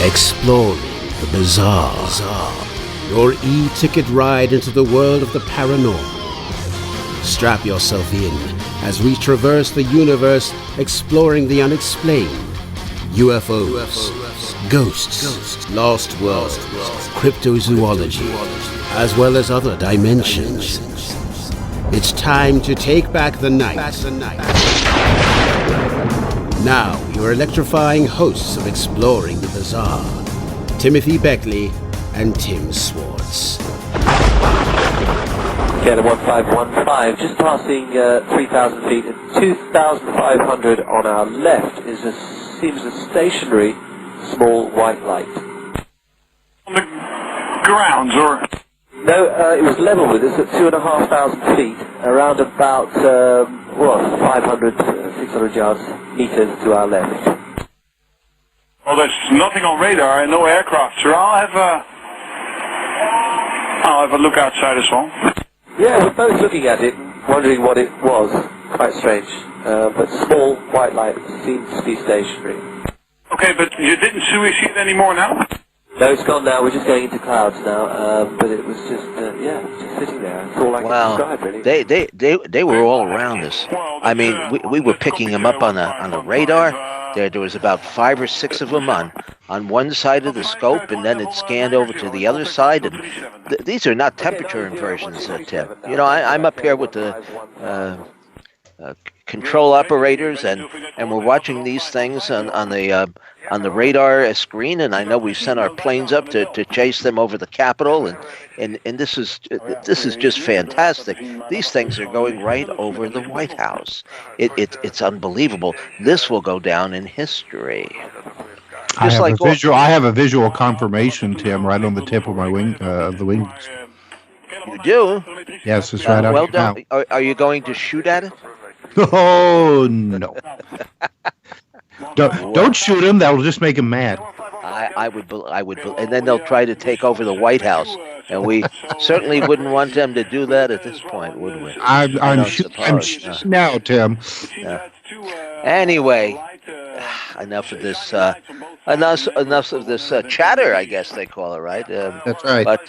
Exploring the bizarre. Your e-ticket ride into the world of the paranormal. Strap yourself in as we traverse the universe exploring the unexplained. UFOs, ghosts, lost worlds, cryptozoology, as well as other dimensions. It's time to take back the night. Now, your electrifying hosts of Exploring the Bizarre, Timothy Beckley and Tim Swartz. Get a 1515, just passing 3,000 feet and 2,500 on our left seems a stationary small white light. On the grounds, or? No, it was level with us at 2,500 feet, around about 500, 600 yards, meters to our left. Well, there's nothing on radar and no aircraft, so I'll have a look outside as well. Yeah, we're both looking at it, wondering what it was. Quite strange, but small white light seems to be stationary. Okay, but you didn't see it anymore now? No, it's gone now. We're just going into clouds now. But it was just, just sitting there. That's all I can describe, really. They were all around us. I mean, we were picking them up on the radar. There was about 5 or 6 of them on one side of the scope, and then it scanned over to the other side. And these are not temperature inversions, Tim. You know, I'm up here with the control operators, and we're watching these things on the radar screen, and I know we've sent our planes up to chase them over the Capitol, and this is just fantastic. These things are going right over the White House. It's unbelievable. This will go down in history. I have a visual confirmation, Tim, right on the tip of my wing, the wings. You do? Yes, it's right out well now. done. Are you going to shoot at it? Oh no! Don't shoot him. That'll just make him mad. I would, and then they'll try to take over the White House, and we certainly wouldn't want them to do that at this point, would we? I'm shooting now, Tim. Anyway, enough of this. Enough of this chatter, I guess they call it, right? That's right. But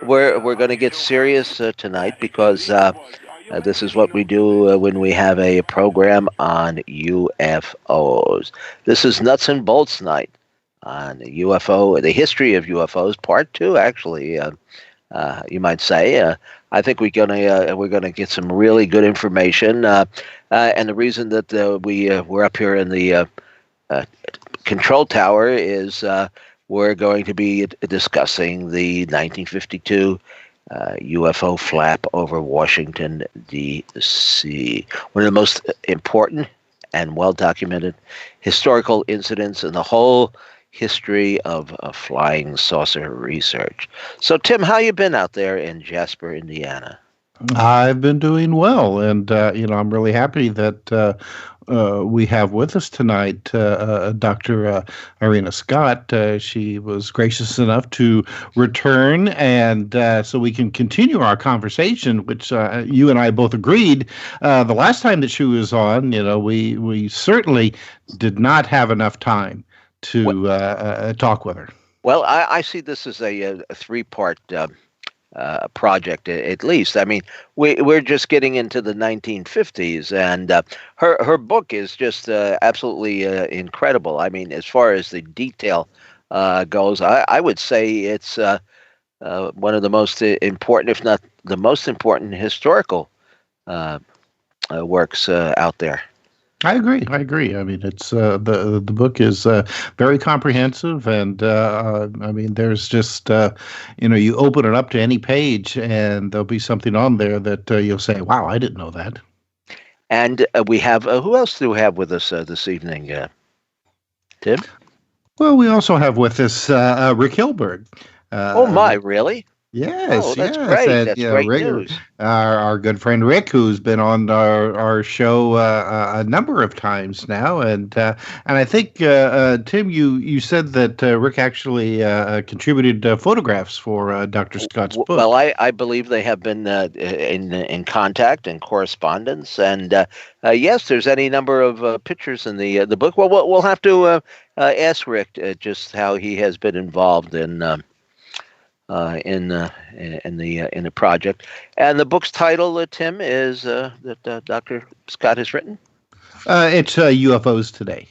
we're going to get serious tonight because. This is what we do when we have a program on UFOs. This is Nuts and Bolts Night on UFO, the history of UFOs, part 2, actually. You might say. I think we're gonna get some really good information. And the reason that we're up here in the control tower is we're going to be discussing the 1952. UFO flap over Washington, D.C. One of the most important and well-documented historical incidents in the whole history of flying saucer research. So, Tim, how you been out there in Jasper, Indiana? I've been doing well, and I'm really happy that we have with us tonight Dr. Irena Scott. She was gracious enough to return, and so we can continue our conversation, which you and I both agreed the last time that she was on. We certainly did not have enough time to talk with her. Well, I see this as a 3-part. Project, at least. I mean, we're just getting into the 1950s, and her book is just absolutely incredible. I mean, as far as the detail goes, I would say it's one of the most important, if not the most important, historical works out there. I agree. I mean, it's the book is very comprehensive, and I mean, there's just you open it up to any page, and there'll be something on there that you'll say, "Wow, I didn't know that." And we have who else do we have with us this evening, Tim? Well, we also have with us Rick Hilberg. Oh my, really? Yes, Oh, that's yes, great. and That's great Rick, news. our good friend Rick, who's been on our show a number of times now, and I think Tim, you said that Rick actually contributed photographs for Dr. Scott's Well, book. I believe they have been in contact and correspondence, and yes, there's any number of pictures in the book. Well, we'll have to ask Rick just how he has been involved in the project. And the book's title, Tim, is that Dr. Scott has written. It's UFOs Today.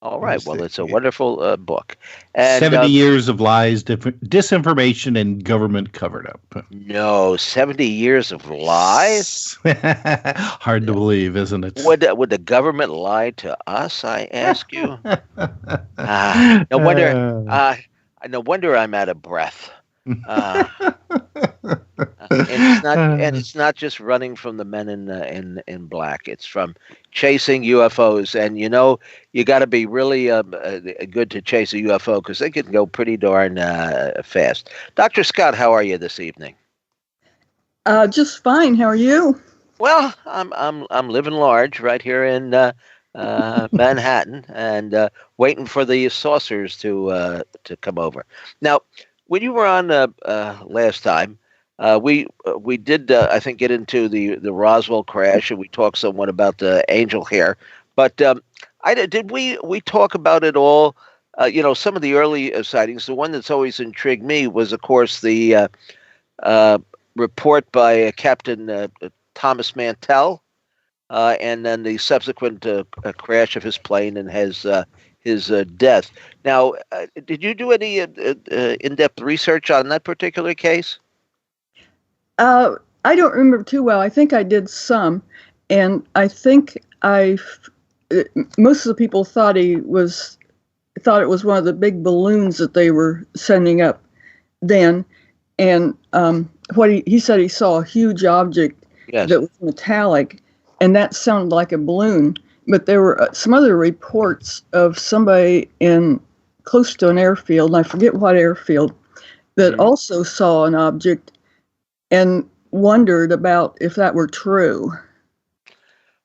All right. Well, it's a wonderful book. And 70 years of lies, disinformation, and government covered up. no, 70 years of lies. Hard to believe, isn't it? Would the government lie to us? I ask you. No wonder. No wonder I'm out of breath. And it's not just running from the men in black. It's from chasing UFOs, and you got to be really good to chase a UFO because they can go pretty darn fast. Dr. Scott, how are you this evening? Just fine. How are you? Well, I'm living large right here in Manhattan, and waiting for the saucers to come over. Now, when you were on last time, we did I think get into the Roswell crash, and we talked somewhat about the angel hair. But did we talk about it all? Some of the early sightings. The one that's always intrigued me was, of course, the report by Captain Thomas Mantell, and then the subsequent crash of his plane and his death. Now, did you do any in-depth research on that particular case? I don't remember too well. I think I did some, and I think most of the people thought it was one of the big balloons that they were sending up then, and what he said he saw a huge object that was metallic, and that sounded like a balloon. But there were some other reports of somebody close to an airfield, and I forget what airfield, that also saw an object and wondered about if that were true.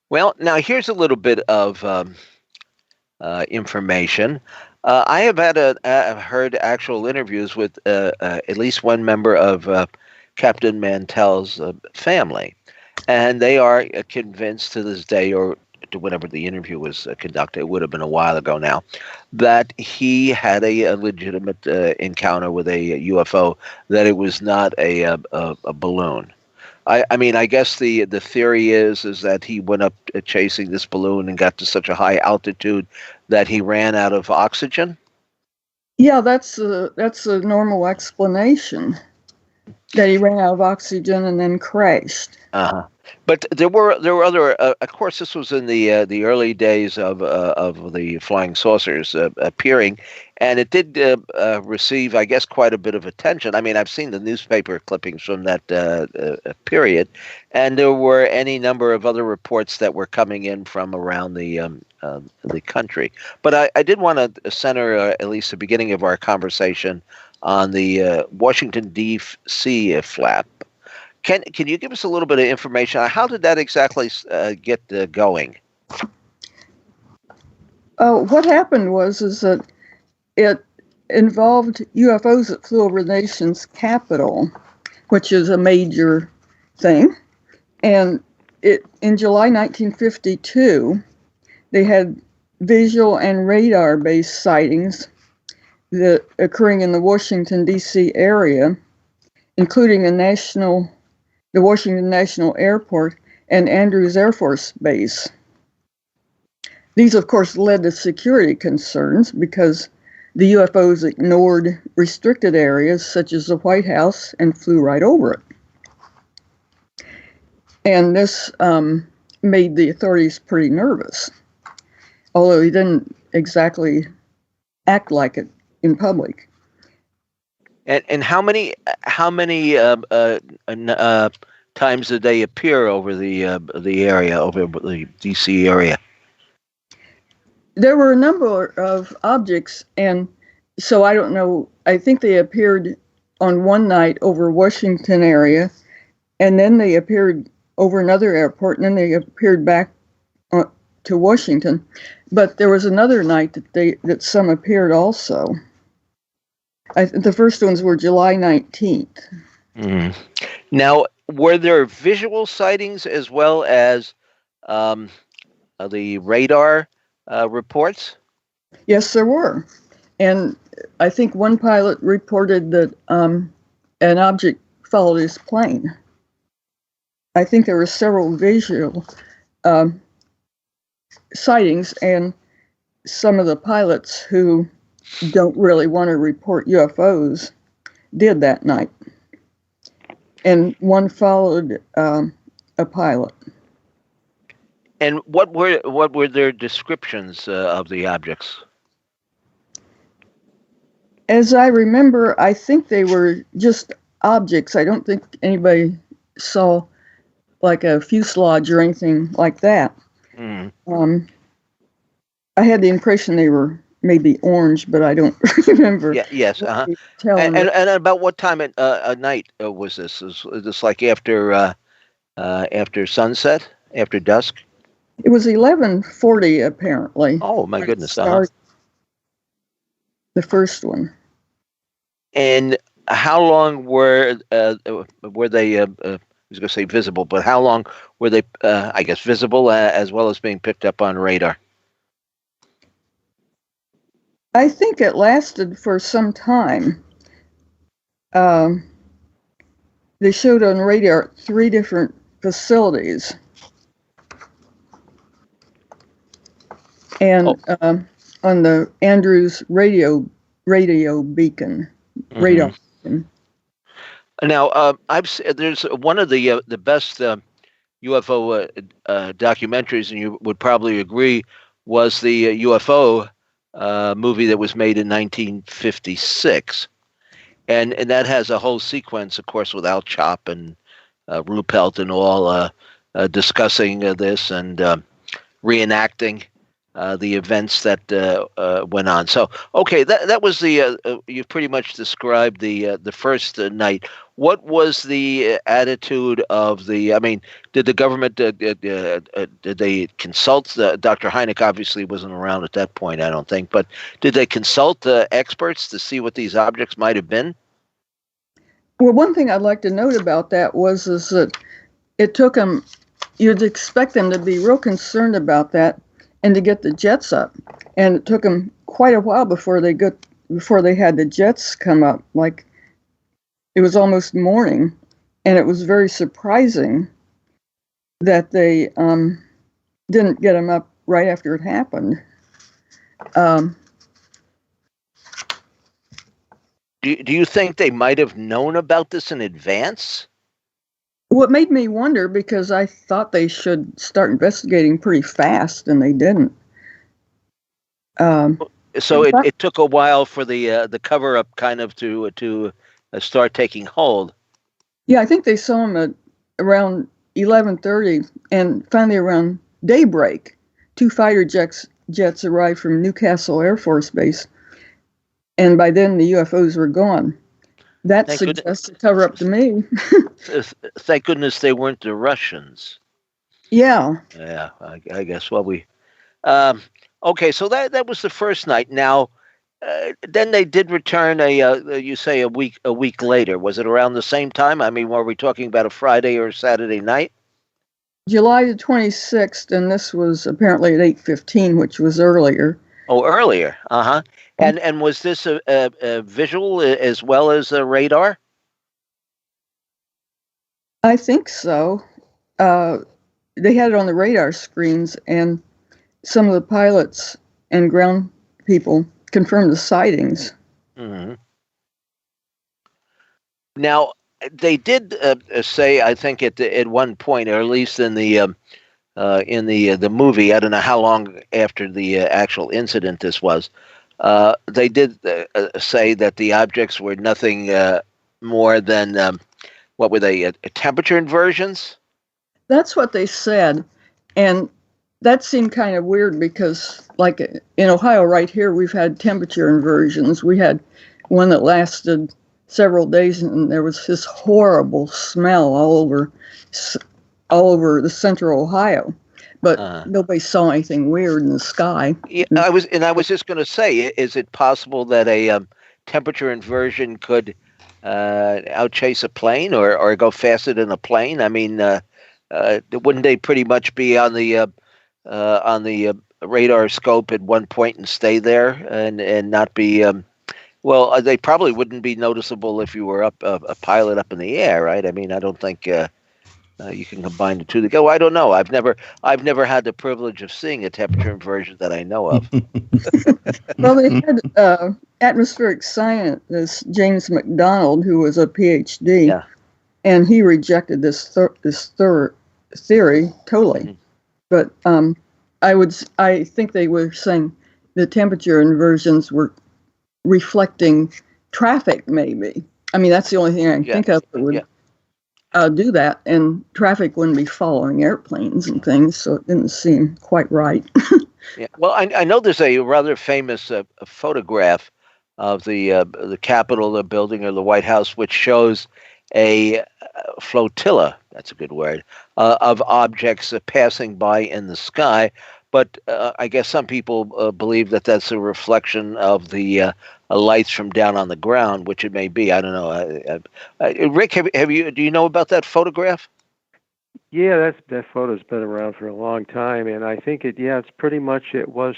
Well, now here's a little bit of information. I have heard actual interviews with at least one member of Captain Mantell's family, and they are convinced to this day, or to whenever the interview was conducted, it would have been a while ago now, that he had a legitimate encounter with a UFO, that it was not a balloon. I mean, I guess the theory is that he went up chasing this balloon and got to such a high altitude that he ran out of oxygen. Yeah, that's a normal explanation, that he ran out of oxygen and then crashed. But there were other. Of course, this was in the early days of the flying saucers appearing, and it did receive, I guess, quite a bit of attention. I mean, I've seen the newspaper clippings from that period, and there were any number of other reports that were coming in from around the country. But I did want to center at least the beginning of our conversation on the Washington D.C. flap. Can you give us a little bit of information on how did that exactly get going? What happened is that it involved UFOs that flew over the nation's capital, which is a major thing. And in July 1952, they had visual and radar-based sightings that occurring in the Washington, D.C. area, including the Washington National Airport and Andrews Air Force Base. These, of course, led to security concerns because the UFOs ignored restricted areas such as the White House and flew right over it. And this made the authorities pretty nervous, although he didn't exactly act like it in public. And how many times did they appear over the area, over the D.C. area? There were a number of objects, and so I don't know. I think they appeared on one night over Washington area, and then they appeared over another airport, and then they appeared back to Washington. But there was another night that some appeared also. The first ones were July 19th. Mm. Now, were there visual sightings as well as the radar reports? Yes, there were. And I think one pilot reported that an object followed his plane. I think there were several visual sightings, and some of the pilots who don't really want to report UFOs did that night. And one followed a pilot. And what were their descriptions of the objects? As I remember, I think they were just objects. I don't think anybody saw like a fuselage or anything like that. Mm. I had the impression they were maybe orange, but I don't remember. Yeah, yes. And about what time at night was this? Was this like after sunset, after dusk? It was 11:40 apparently. Oh my goodness! The first one. And how long were they? I was going to say visible, but how long were they? I guess visible as well as being picked up on radar. I think it lasted for some time. They showed on radar 3 different facilities. And on the Andrews radio beacon, radar beacon. Now, there's one of the best UFO documentaries, and you would probably agree, was the UFO movie that was made in 1956, and that has a whole sequence, of course, with Al Chop and Ruppelt and all discussing this and reenacting the events that went on. So, okay, that was the you pretty much described the first night. What was the attitude of the? I mean, did the government did they consult? Dr. Hynek obviously wasn't around at that point, I don't think. But did they consult experts to see what these objects might have been? Well, one thing I'd like to note about that is that it took them. You'd expect them to be real concerned about that and to get the jets up, and it took them quite a while before they had the jets come up. Like, it was almost morning, and it was very surprising that they didn't get them up right after it happened. Do you think they might have known about this in advance? Well, it made me wonder, because I thought they should start investigating pretty fast, and they didn't. So it took a while for the cover-up kind of to start taking hold. Yeah, I think they saw them at around 11:30, and finally around daybreak, 2 fighter jets arrived from Newcastle Air Force Base, and by then the UFOs were gone. That suggests a cover-up to me. Thank goodness they weren't the Russians. Yeah. Yeah, I guess. Well, okay, so that was the first night. Now, then they did return you say a week later. Was it around the same time? I mean, were we talking about a Friday or Saturday night? July the 26th, and this was apparently at 8:15, which was earlier. Oh, earlier. Uh-huh. And was this a visual as well as a radar? I think so. They had it on the radar screens, and some of the pilots and ground people confirmed the sightings. Mm-hmm. Now, they did say, I think at one point, or at least in the movie, I don't know how long after the actual incident this was, they did say that the objects were nothing more than what were they? Temperature inversions? That's what they said, and that seemed kind of weird because, like in Ohio, right here, we've had temperature inversions. We had one that lasted several days, and there was this horrible smell all over the central Ohio. But nobody saw anything weird in the sky. Yeah, I was just going to say, is it possible that a temperature inversion could outchase a plane or go faster than a plane? I mean, wouldn't they pretty much be on the radar scope at one point and stay there and not be? Well, they probably wouldn't be noticeable if you were up a pilot up in the air, right? I mean, I don't think you can combine the two together. Well, I don't know. I've never had the privilege of seeing a temperature inversion that I know of. Well, they had atmospheric scientist James McDonald, who was a PhD, and he rejected this theory totally. But I think they were saying the temperature inversions were reflecting traffic, maybe. I mean, that's the only thing I can think of that would do that, and traffic wouldn't be following airplanes and things, so it didn't seem quite right. Yeah. Well, I know there's a rather famous photograph of the Capitol, the building, or the White House, which shows a flotilla, that's a good word, of objects passing by in the sky. But I guess some people believe that that's a reflection of the lights from down on the ground, which it may be. I don't know. Rick, do you know about that photograph? Yeah, that photo's been around for a long time, and I think it's pretty much, it was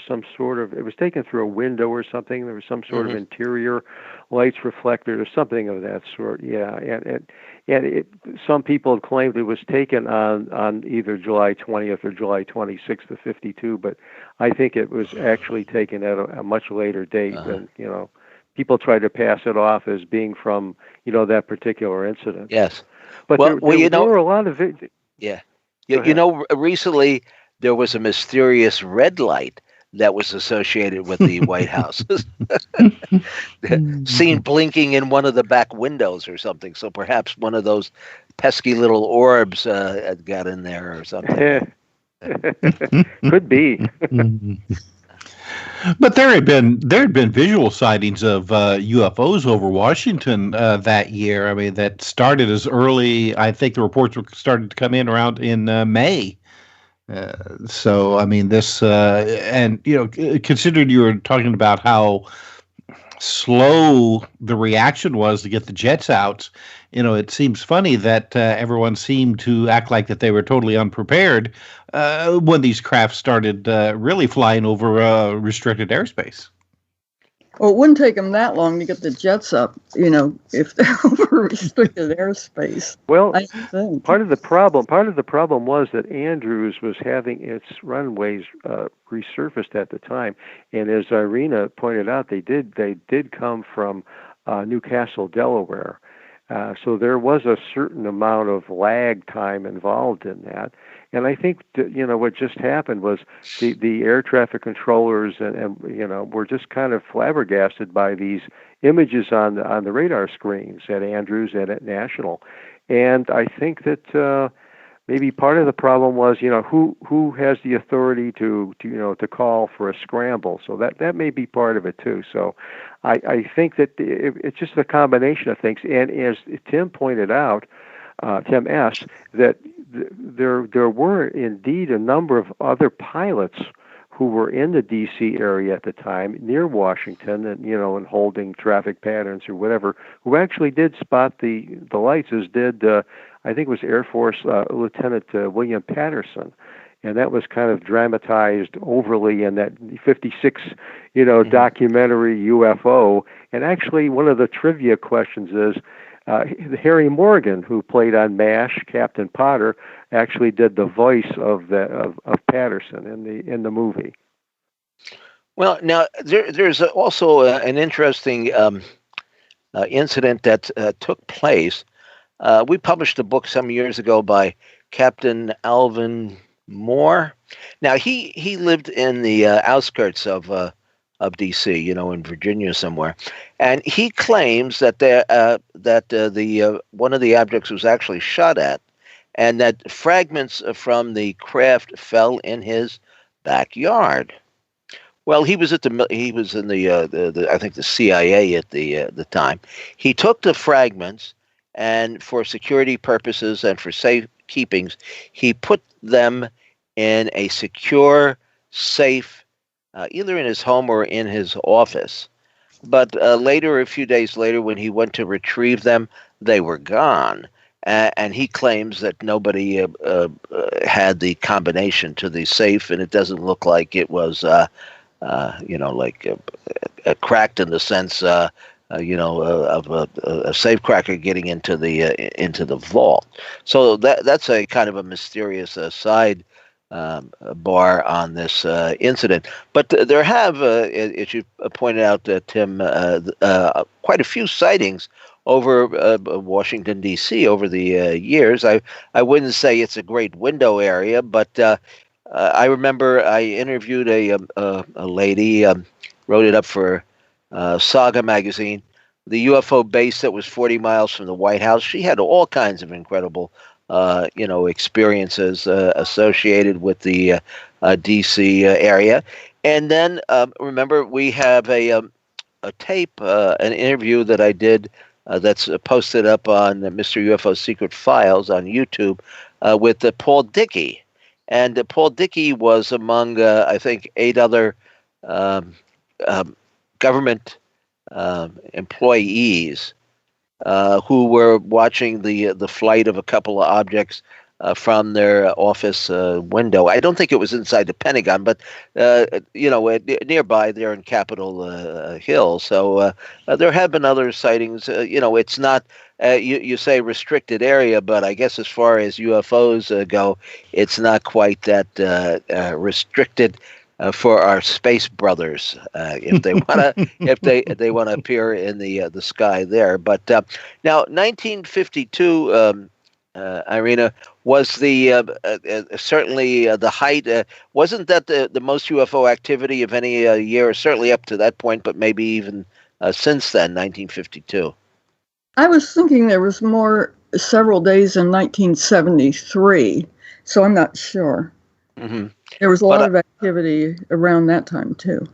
taken through a window or something. There was some sort of interior lights reflected or something of that sort. Yeah, and some people have claimed it was taken on either July 20th or July 26th of 52, but I think it was actually taken at a much later date than, people tried to pass it off as being from, that particular incident. Yes. But there were a lot of it. Yeah. Recently there was a mysterious red light that was associated with the White House. Seen blinking in one of the back windows or something. So perhaps one of those pesky little orbs got in there or something. Could be. But there had been visual sightings of UFOs over Washington that year. I mean, that started as early. I think the reports started to come in around in May. So I mean, this and considering you were talking about how slow the reaction was to get the jets out, it seems funny that everyone seemed to act like that they were totally unprepared when these craft started really flying over restricted airspace. Well, it wouldn't take them that long to get the jets up, if they're over restricted airspace. Well, part of the problem was that Andrews was having its runways resurfaced at the time, and as Irena pointed out, they did come from Newcastle, Delaware. So there was a certain amount of lag time involved in that. And I think what just happened was the air traffic controllers and were just kind of flabbergasted by these images on the radar screens at Andrews and at National. And I think that maybe part of the problem was who has the authority to call for a scramble. So that may be part of it too. So I think that it's just a combination of things. And as Tim pointed out, Tim S., that there were indeed a number of other pilots who were in the D.C. area at the time, near Washington, and holding traffic patterns or whatever, who actually did spot the lights, as did, I think it was Air Force Lieutenant William Patterson. And that was kind of dramatized overly in that 56, documentary UFO. And actually, one of the trivia questions is, Harry Morgan, who played on MASH, Captain Potter, actually did the voice of Patterson in the movie. Well, now there's also an interesting incident that took place. We published a book some years ago by Captain Alvin Moore. Now he lived in the outskirts of D.C., in Virginia somewhere, and he claims that the one of the objects was actually shot at, and that fragments from the craft fell in his backyard. Well, he was he was in the I think the CIA at the time. He took the fragments and for security purposes and for safe keepings, he put them in a secure safe, either in his home or in his office. But later, a few days later, when he went to retrieve them, they were gone. And he claims that nobody had the combination to the safe, and it doesn't look like it was, like cracked in the sense, of a safe cracker getting into the vault. So that's a kind of a mysterious side bar on this incident. But there have, as you pointed out, Tim, quite a few sightings over Washington, D.C. over the years. I wouldn't say it's a great window area, but I remember I interviewed a lady, wrote it up for Saga magazine, the UFO base that was 40 miles from the White House. She had all kinds of incredible experiences associated with the D.C. area. And then remember, we have a tape, an interview that I did that's posted up on Mr. UFO Secret Files on YouTube with Paul Dickey. And Paul Dickey was among, I think, 8 other government employees who were watching the flight of a couple of objects from their office window. I don't think it was inside the Pentagon, but nearby there in Capitol Hill. So there have been other sightings. It's not you say restricted area, but I guess as far as UFOs go, it's not quite that restricted. For our space brothers, if they want to, if they want to appear in the sky there. But now, 1952, Irena, was the certainly the height. Wasn't that the most UFO activity of any year? Certainly up to that point, but maybe even since then, 1952. I was thinking there was more several days in 1973, so I'm not sure. Mm-hmm. There was a lot of activity around that time too.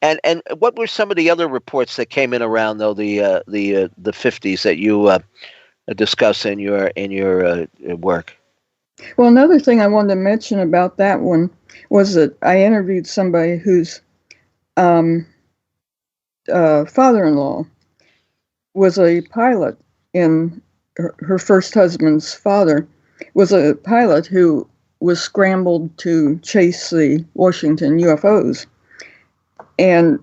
And what were some of the other reports that came in around though the 50s that you discuss in your work? Well, another thing I wanted to mention about that one was that I interviewed somebody whose father-in-law was a pilot, and her first husband's father was a pilot who was scrambled to chase the Washington UFOs. And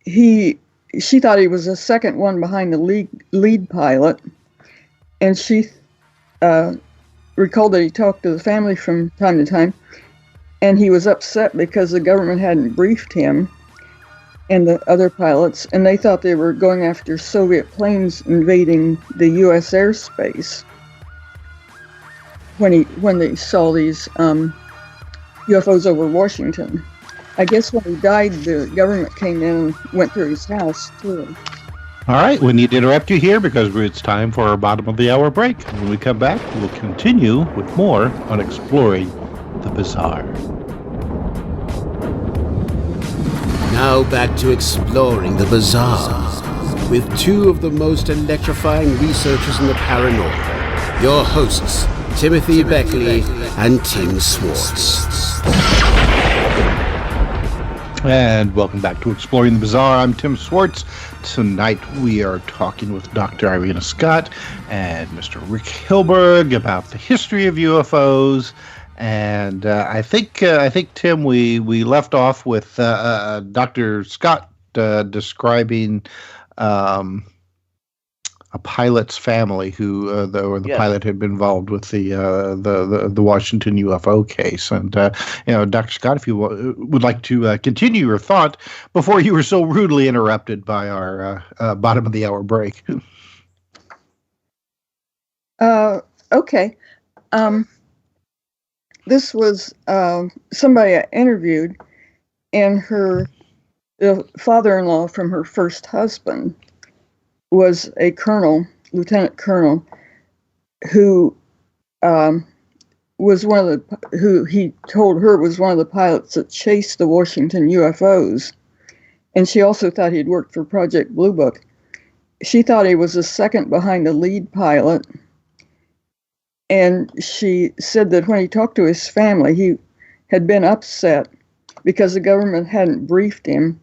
she thought he was the second one behind the lead pilot. And she recalled that he talked to the family from time to time. And he was upset because the government hadn't briefed him and the other pilots. And they thought they were going after Soviet planes invading the U.S. airspace. When they saw these UFOs over Washington. I guess when he died, the government came in and went through his house, too. All right, we need to interrupt you here because it's time for our bottom of the hour break. When we come back, we'll continue with more on exploring the bizarre. Now back to exploring the bizarre with two of the most electrifying researchers in the paranormal. Your hosts, Timothy Beckley and Tim Swartz. And welcome back to Exploring the Bizarre. I'm Tim Swartz. Tonight we are talking with Dr. Irena Scott and Mr. Rick Hilberg about the history of UFOs. And I think Tim, we left off with Dr. Scott describing a pilot's family who the pilot had been involved with the Washington UFO case. And Dr. Scott, if you would like to continue your thought before you were so rudely interrupted by our bottom of the hour break. Okay. This was somebody I interviewed, and the father-in-law from her first husband was a colonel, lieutenant colonel, who was one of the who he told her was one of the pilots that chased the Washington UFOs, and she also thought he'd worked for Project Blue Book. She thought he was the second behind the lead pilot, and she said that when he talked to his family, he had been upset because the government hadn't briefed him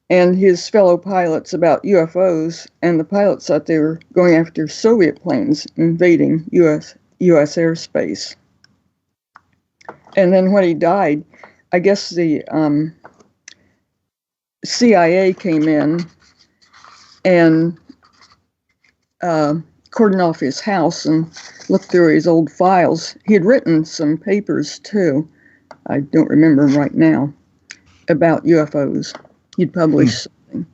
and his fellow pilots about UFOs, and the pilots thought they were going after Soviet planes invading U.S. airspace. And then when he died, I guess the CIA came in and cordoned off his house and looked through his old files. He had written some papers too, I don't remember them right now, about UFOs. He'd published something.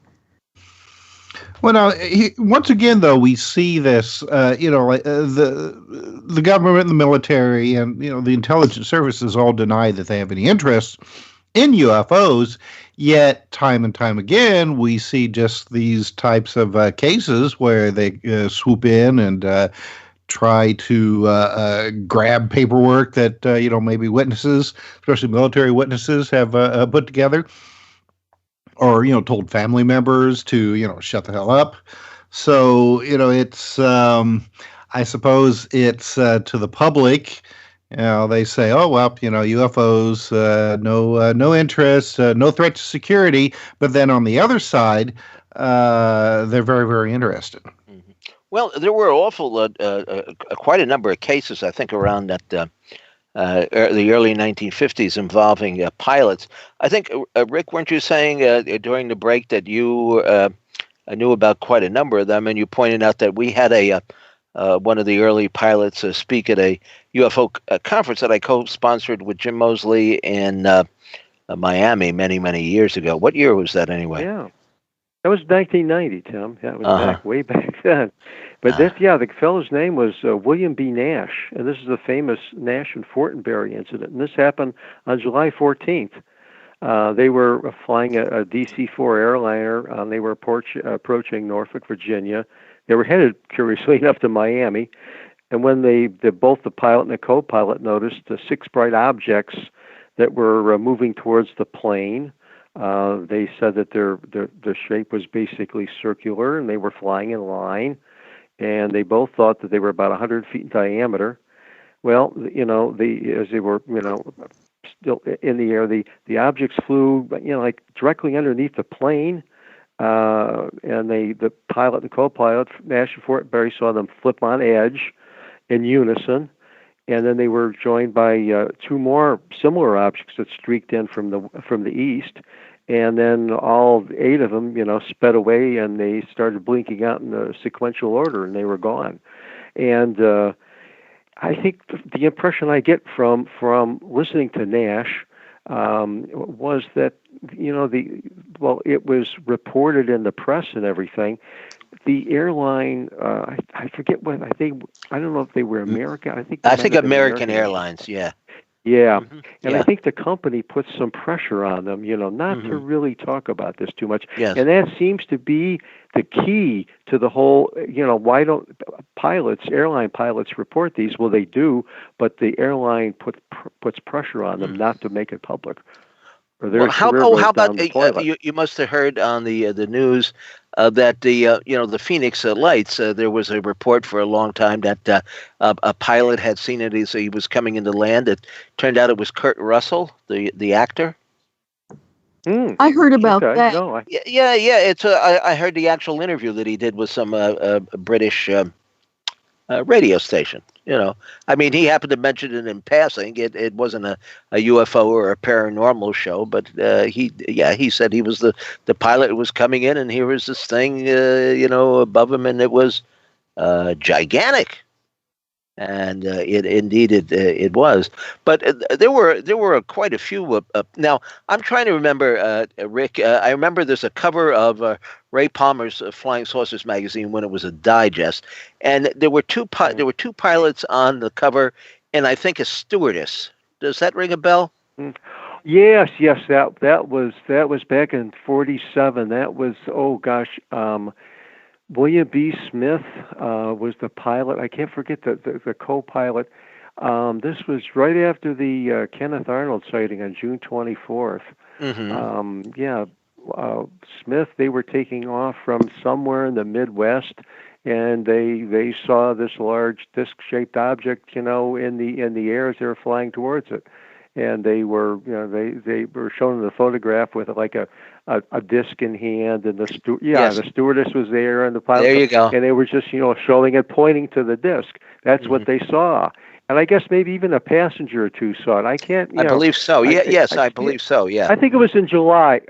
Well, now, once again, though, we see this, the government, the military, and, the intelligence services all deny that they have any interest in UFOs, yet time and time again, we see just these types of cases where they swoop in and try to grab paperwork that, maybe witnesses, especially military witnesses, have put together. Or, told family members to, shut the hell up. So, it's, I suppose it's to the public, they say, oh, well, UFOs, no interest, no threat to security. But then on the other side, they're very, very interested. Mm-hmm. Well, there were quite a number of cases, I think, around that the early 1950s involving pilots. I think, Rick, weren't you saying during the break that you knew about quite a number of them, and you pointed out that we had one of the early pilots speak at a UFO conference that I co-sponsored with Jim Mosley in Miami many, many years ago. What year was that anyway? Yeah, that was 1990, Tim. That was way back then. But the fellow's name was William B. Nash, and this is the famous Nash and Fortenberry incident. And this happened on July 14th. They were flying a DC-4 airliner. They were approaching Norfolk, Virginia. They were headed, curiously enough, to Miami. And when both the pilot and the co-pilot noticed the 6 bright objects that were moving towards the plane, they said that their shape was basically circular, and they were flying in line. And they both thought that they were about 100 feet in diameter. Well, as they were, still in the air, the objects flew, like directly underneath the plane. And the pilot and co-pilot, Nash and Fortenberry, saw them flip on edge in unison. And then they were joined by 2 more similar objects that streaked in from the east. And then all 8 of them, sped away, and they started blinking out in a sequential order, and they were gone. And I think the impression I get from listening to Nash was that, it was reported in the press and everything. The airline, I forget what, I don't know if they were American. I think American Airlines, yeah. Yeah, and I think the company put some pressure on them, not to really talk about this too much. Yes. And that seems to be the key to the whole, why don't airline pilots report these? Well, they do, but the airline puts pressure on them not to make it public. How about you must have heard on the news that the Phoenix Lights, there was a report for a long time that a pilot had seen it as he was coming into land. It turned out it was Kurt Russell, the actor. I heard about that. No, Yeah. It's I heard the actual interview that he did with some British radio station. I mean, he happened to mention it in passing. It wasn't a UFO or a paranormal show, but he said he was the pilot who was coming in, and here was this thing, above him, and it was gigantic. And it was. But there were quite a few. Now I'm trying to remember, Rick. I remember there's a cover of Ray Palmer's Flying Saucers magazine when it was a digest, and there were two pilots on the cover, and I think a stewardess. Does that ring a bell? Yes. That was back in '47. That was William B. Smith was the pilot. I can't forget the co-pilot. This was right after the Kenneth Arnold sighting on June 24th. Smith, they were taking off from somewhere in the Midwest, and they saw this large disc-shaped object, in the air as they were flying towards it. And they were, they were shown in the photograph with like a disc in hand, and the stewardess was there, and the pilot. There you go. And they were just, showing it, pointing to the disc. That's what they saw. And I guess maybe even a passenger or two saw it. I can't. I believe so. I believe so. Yeah. I think it was in July.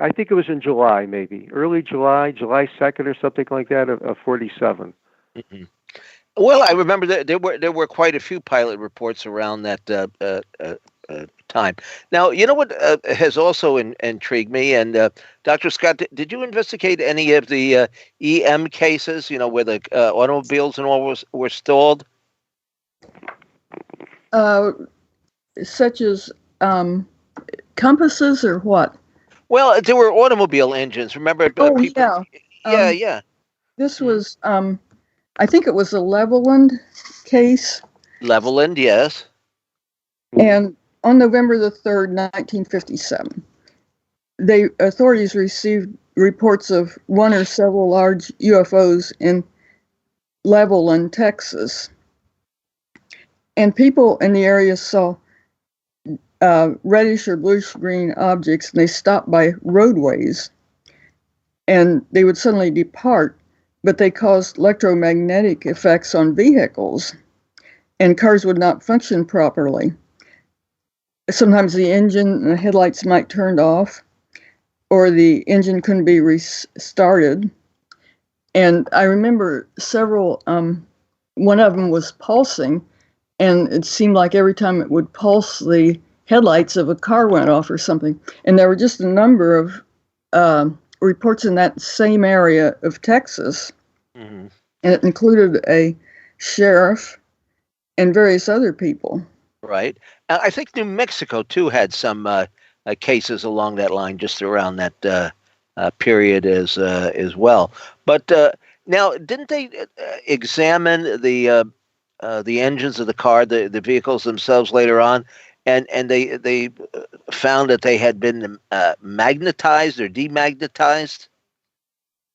Maybe early July, July 2nd or something like that of 47. Mm-hmm. Well, I remember that there were quite a few pilot reports around that time. Now, you know what has also intrigued me, and Dr. Scott, did you investigate any of the EM cases? Where the automobiles and all were stalled. Such as compasses or what? Well, there were automobile engines. Remember? People, yeah. This was, I think it was a Leveland case. Leveland, yes. And on November the 3rd, 1957, authorities received reports of one or several large UFOs in Leveland, Texas. And people in the area saw reddish or bluish-green objects, and they stopped by roadways, and they would suddenly depart, but they caused electromagnetic effects on vehicles, and cars would not function properly. Sometimes the engine and the headlights might turn off, or the engine couldn't be restarted. And I remember several, one of them was pulsing, and it seemed like every time it would pulse, the headlights of a car went off or something. And there were just a number of reports in that same area of Texas. Mm-hmm. And it included a sheriff and various other people. Right. I think New Mexico, too, had some cases along that line just around that period as well. But now, didn't they examine the engines of the car, the vehicles themselves later on, and they found that they had been magnetized or demagnetized?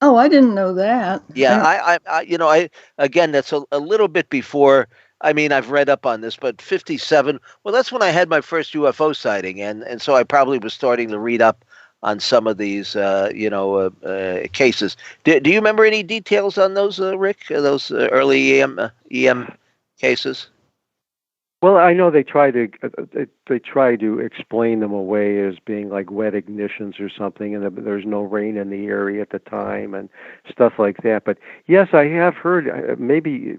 Oh, I didn't know that. Yeah, I again, that's a little bit before. I mean, I've read up on this, but 57. Well, that's when I had my first UFO sighting, and so I probably was starting to read up on some of these, cases. Do you remember any details on those, Rick? Those early EM cases? Well, I know they try to explain them away as being like wet ignitions or something, and there's no rain in the area at the time and stuff like that. But yes, I have heard, maybe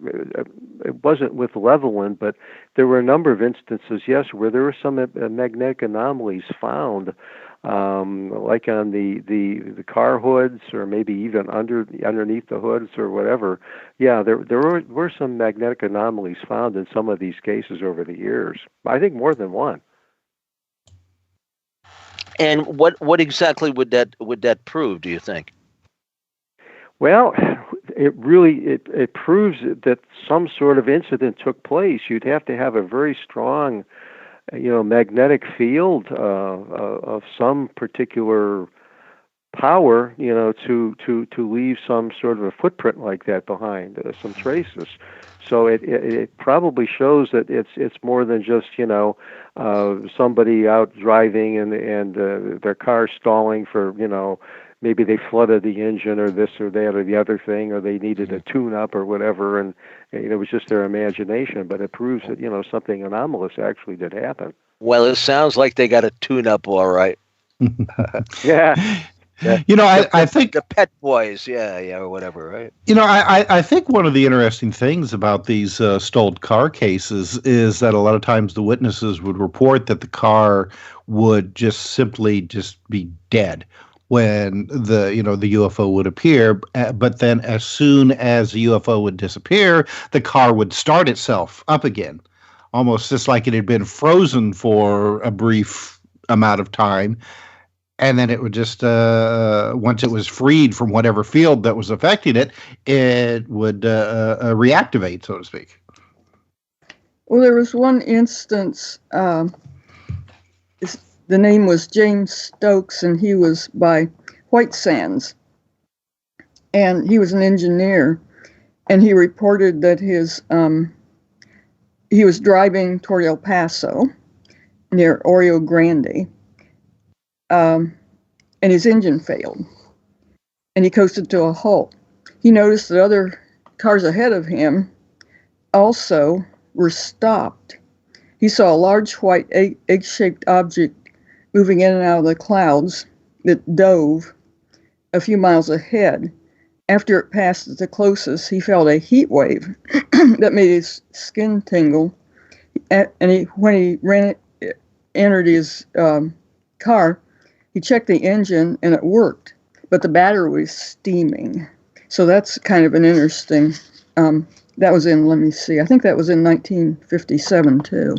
it wasn't with Leveland, but there were a number of instances, yes, where there were some magnetic anomalies found, like on the car hoods, or maybe even underneath the hoods or whatever. Yeah, there were some magnetic anomalies found in some of these cases over the years. I think more than one. And what exactly would that prove, do you think? Well, it proves that some sort of incident took place. You'd have to have a very strong magnetic field of some particular power, to leave some sort of a footprint like that behind, some traces. So it probably shows that it's more than just somebody out driving and their car stalling for maybe they flooded the engine or this or that or the other thing, or they needed a tune-up or whatever, and it was just their imagination. But it proves that something anomalous actually did happen. Well, it sounds like they got a tune-up, all right. Yeah. I think the Pet Boys, or whatever, right? I think one of the interesting things about these stolen car cases is that a lot of times the witnesses would report that the car would simply be dead when the UFO would appear, but then as soon as the UFO would disappear, the car would start itself up again, almost just like it had been frozen for a brief amount of time, and then it would just once it was freed from whatever field that was affecting it, it would reactivate, so to speak. Well, there was one instance. The name was James Stokes, and he was by White Sands, and he was an engineer, and he reported that he was driving toward El Paso near Rio Grande, and his engine failed, and he coasted to a halt. He noticed that other cars ahead of him also were stopped. He saw a large white egg-shaped object moving in and out of the clouds that dove a few miles ahead. After it passed the closest, he felt a heat wave that made his skin tingle. And when he entered his car, he checked the engine and it worked, but the battery was steaming. So that's kind of an interesting. That was in, let me see, I think that was in 1957 too.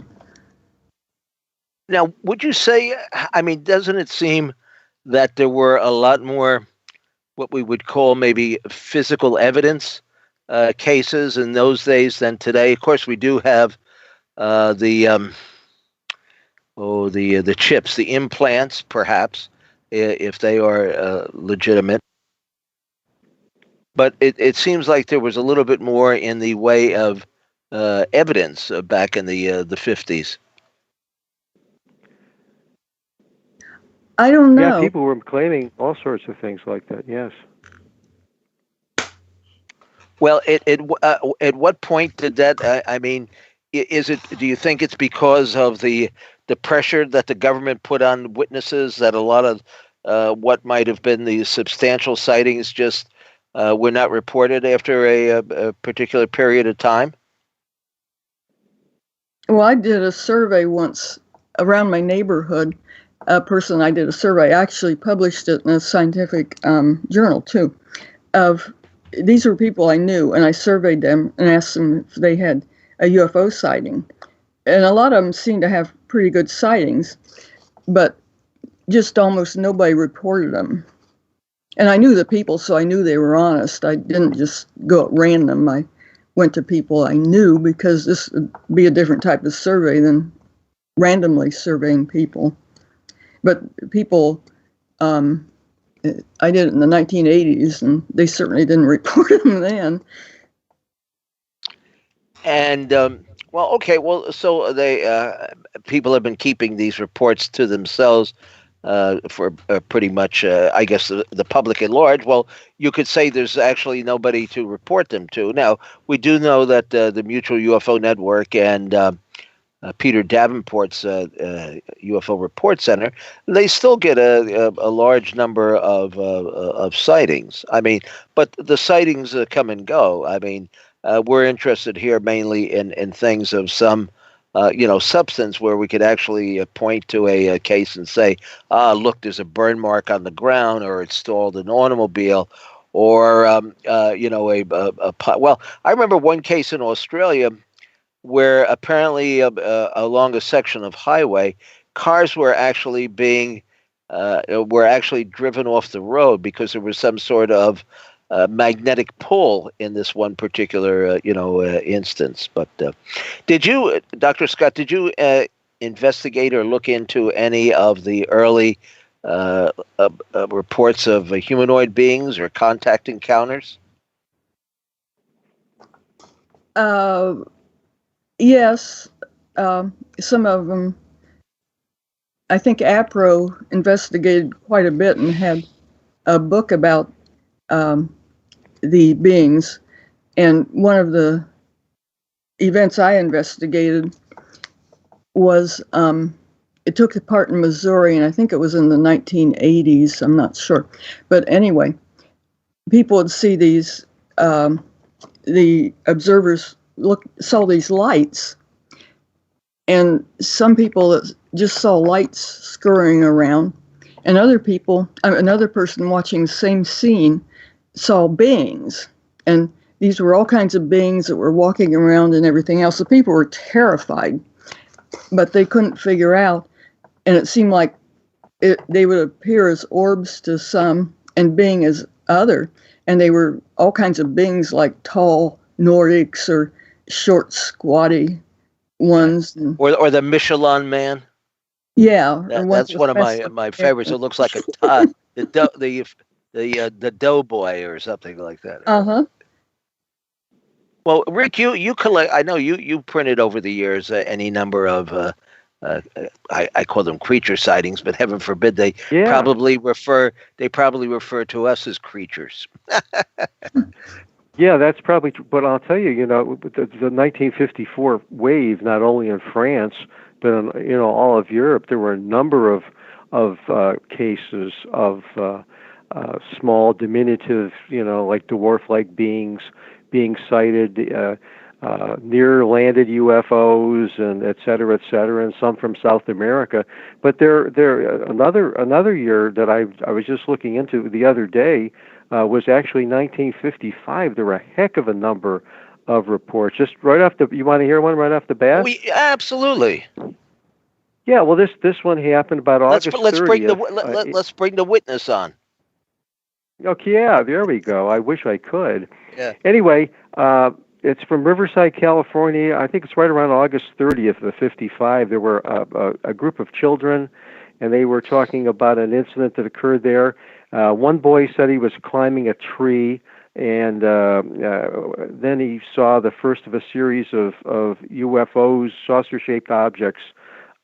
Now, would you say, I mean, doesn't it seem that there were a lot more what we would call maybe physical evidence cases in those days than today? Of course, we do have the chips, the implants, perhaps, if they are legitimate. But it seems like there was a little bit more in the way of evidence back in the 50s. I don't know. Yeah, people were claiming all sorts of things like that. Yes. Well, at what point did that? I mean, is it? Do you think it's because of the pressure that the government put on witnesses that a lot of what might have been the substantial sightings just were not reported after a particular period of time? Well, I did a survey once around my neighborhood. A person I did a survey, actually published it in a scientific journal too, of these were people I knew, and I surveyed them and asked them if they had a UFO sighting. And a lot of them seemed to have pretty good sightings, but just almost nobody reported them. And I knew the people, so I knew they were honest. I didn't just go at random. I went to people I knew because this would be a different type of survey than randomly surveying people. But people, I did it in the 1980s, and they certainly didn't report them then. And well, okay, well, so they people have been keeping these reports to themselves for pretty much, I guess, the public at large. Well, you could say there's actually nobody to report them to. Now, we do know that the Mutual UFO Network and Peter Davenport's UFO Report Center, they still get a large number of sightings. I mean, but the sightings come and go. I mean, we're interested here mainly in things of some, substance where we could actually point to a case and say, look, there's a burn mark on the ground, or it stalled an automobile, or well, I remember one case in Australia where apparently along a section of highway, cars were actually driven off the road because there was some sort of magnetic pull in this one particular instance. But did you, Dr. Scott, did you investigate or look into any of the early reports of humanoid beings or contact encounters? Yes, some of them. I think APRO investigated quite a bit and had a book about the beings. And one of the events I investigated was it took part in Missouri, and I think it was in the 1980s. I'm not sure, but anyway, people would see these. The observers saw these lights, and some people just saw lights scurrying around, and another person watching the same scene saw beings, and these were all kinds of beings that were walking around and everything else. The people were terrified, but they couldn't figure out, and it seemed like they would appear as orbs to some and being as other, and they were all kinds of beings like tall Nordics or short, squatty ones. And, or the Michelin Man. yeah, or ones That's with one of my favorites. It looks like the doughboy or something like that. Uh-huh. Well, Rick, you collect. I know you printed over the years any number of I call them creature sightings, but heaven forbid they probably refer to us as creatures. Yeah, that's probably true. But I'll tell you, the 1954 wave, not only in France, but in, all of Europe, there were a number of cases of small, diminutive, like dwarf-like beings being sighted, near landed UFOs, and et cetera, and some from South America. But there another year that I was just looking into the other day was actually 1955. There were a heck of a number of reports. Just right off you want to hear one right off the bat? Absolutely. Yeah, well, this one happened about August 30th. Let's bring the witness on. Okay, yeah, there we go. I wish I could. Yeah. Anyway, it's from Riverside, California. I think it's right around August 30th of 55. There were a group of children, and they were talking about an incident that occurred there. One boy said he was climbing a tree, and then he saw the first of a series of UFOs, saucer-shaped objects,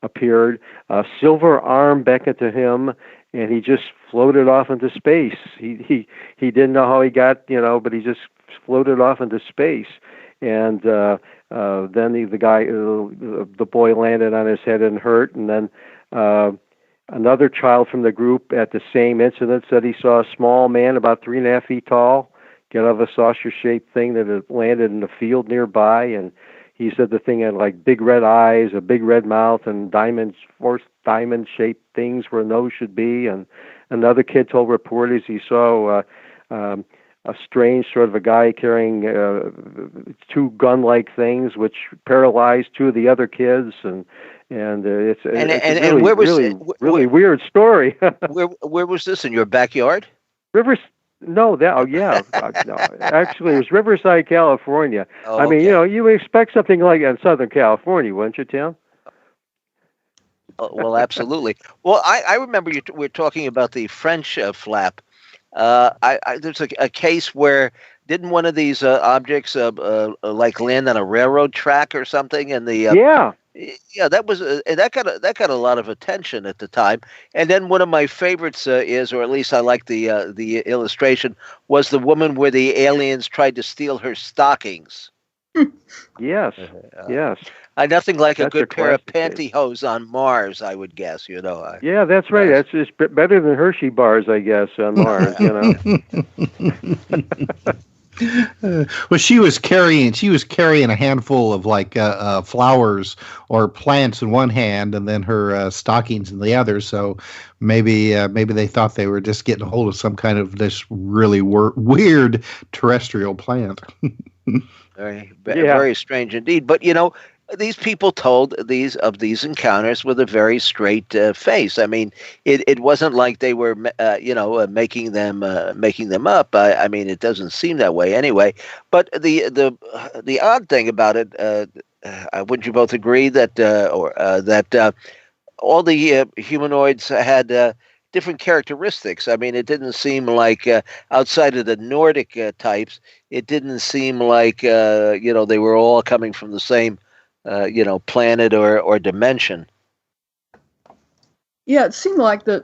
appeared. A silver arm beckoned to him, and he just floated off into space. He didn't know how he got, but he just floated off into space. And then the boy landed on his head and hurt. And then another child from the group at the same incident said he saw a small man about 3.5 feet tall get out of a saucer-shaped thing that had landed in a field nearby. And he said the thing had like big red eyes, a big red mouth, and diamond-shaped things where a nose should be. And another kid told reporters he saw a strange sort of a guy carrying two gun-like things, which paralyzed two of the other kids. And it's a really weird story. Where was this, in your backyard? No, no. Actually, it was Riverside, California. Oh, I mean, you would expect something like that in Southern California, wouldn't you, Tim? Well, absolutely. Well, I remember we're talking about the French flap. There's a case where didn't one of these objects like land on a railroad track or something, and the that was that got a lot of attention at the time. And then one of my favorites is, or at least I like the illustration, was the woman where the aliens tried to steal her stockings. Yes. Nothing like a good pair of case. pantyhose on Mars, I would guess. Yeah, that's right. That's just better than Hershey bars, I guess, on Mars. Well, she was carrying a handful of like flowers or plants in one hand, and then her stockings in the other. So maybe they thought they were just getting a hold of some kind of this really weird terrestrial plant. Very strange indeed. But these people told these encounters with a very straight face. I mean, it wasn't like they were making them up. I mean, it doesn't seem that way anyway. But the odd thing about it, wouldn't you both agree that all the humanoids had different characteristics? I mean, it didn't seem like outside of the Nordic types, it didn't seem like they were all coming from the same planet or dimension. Yeah, it seemed like the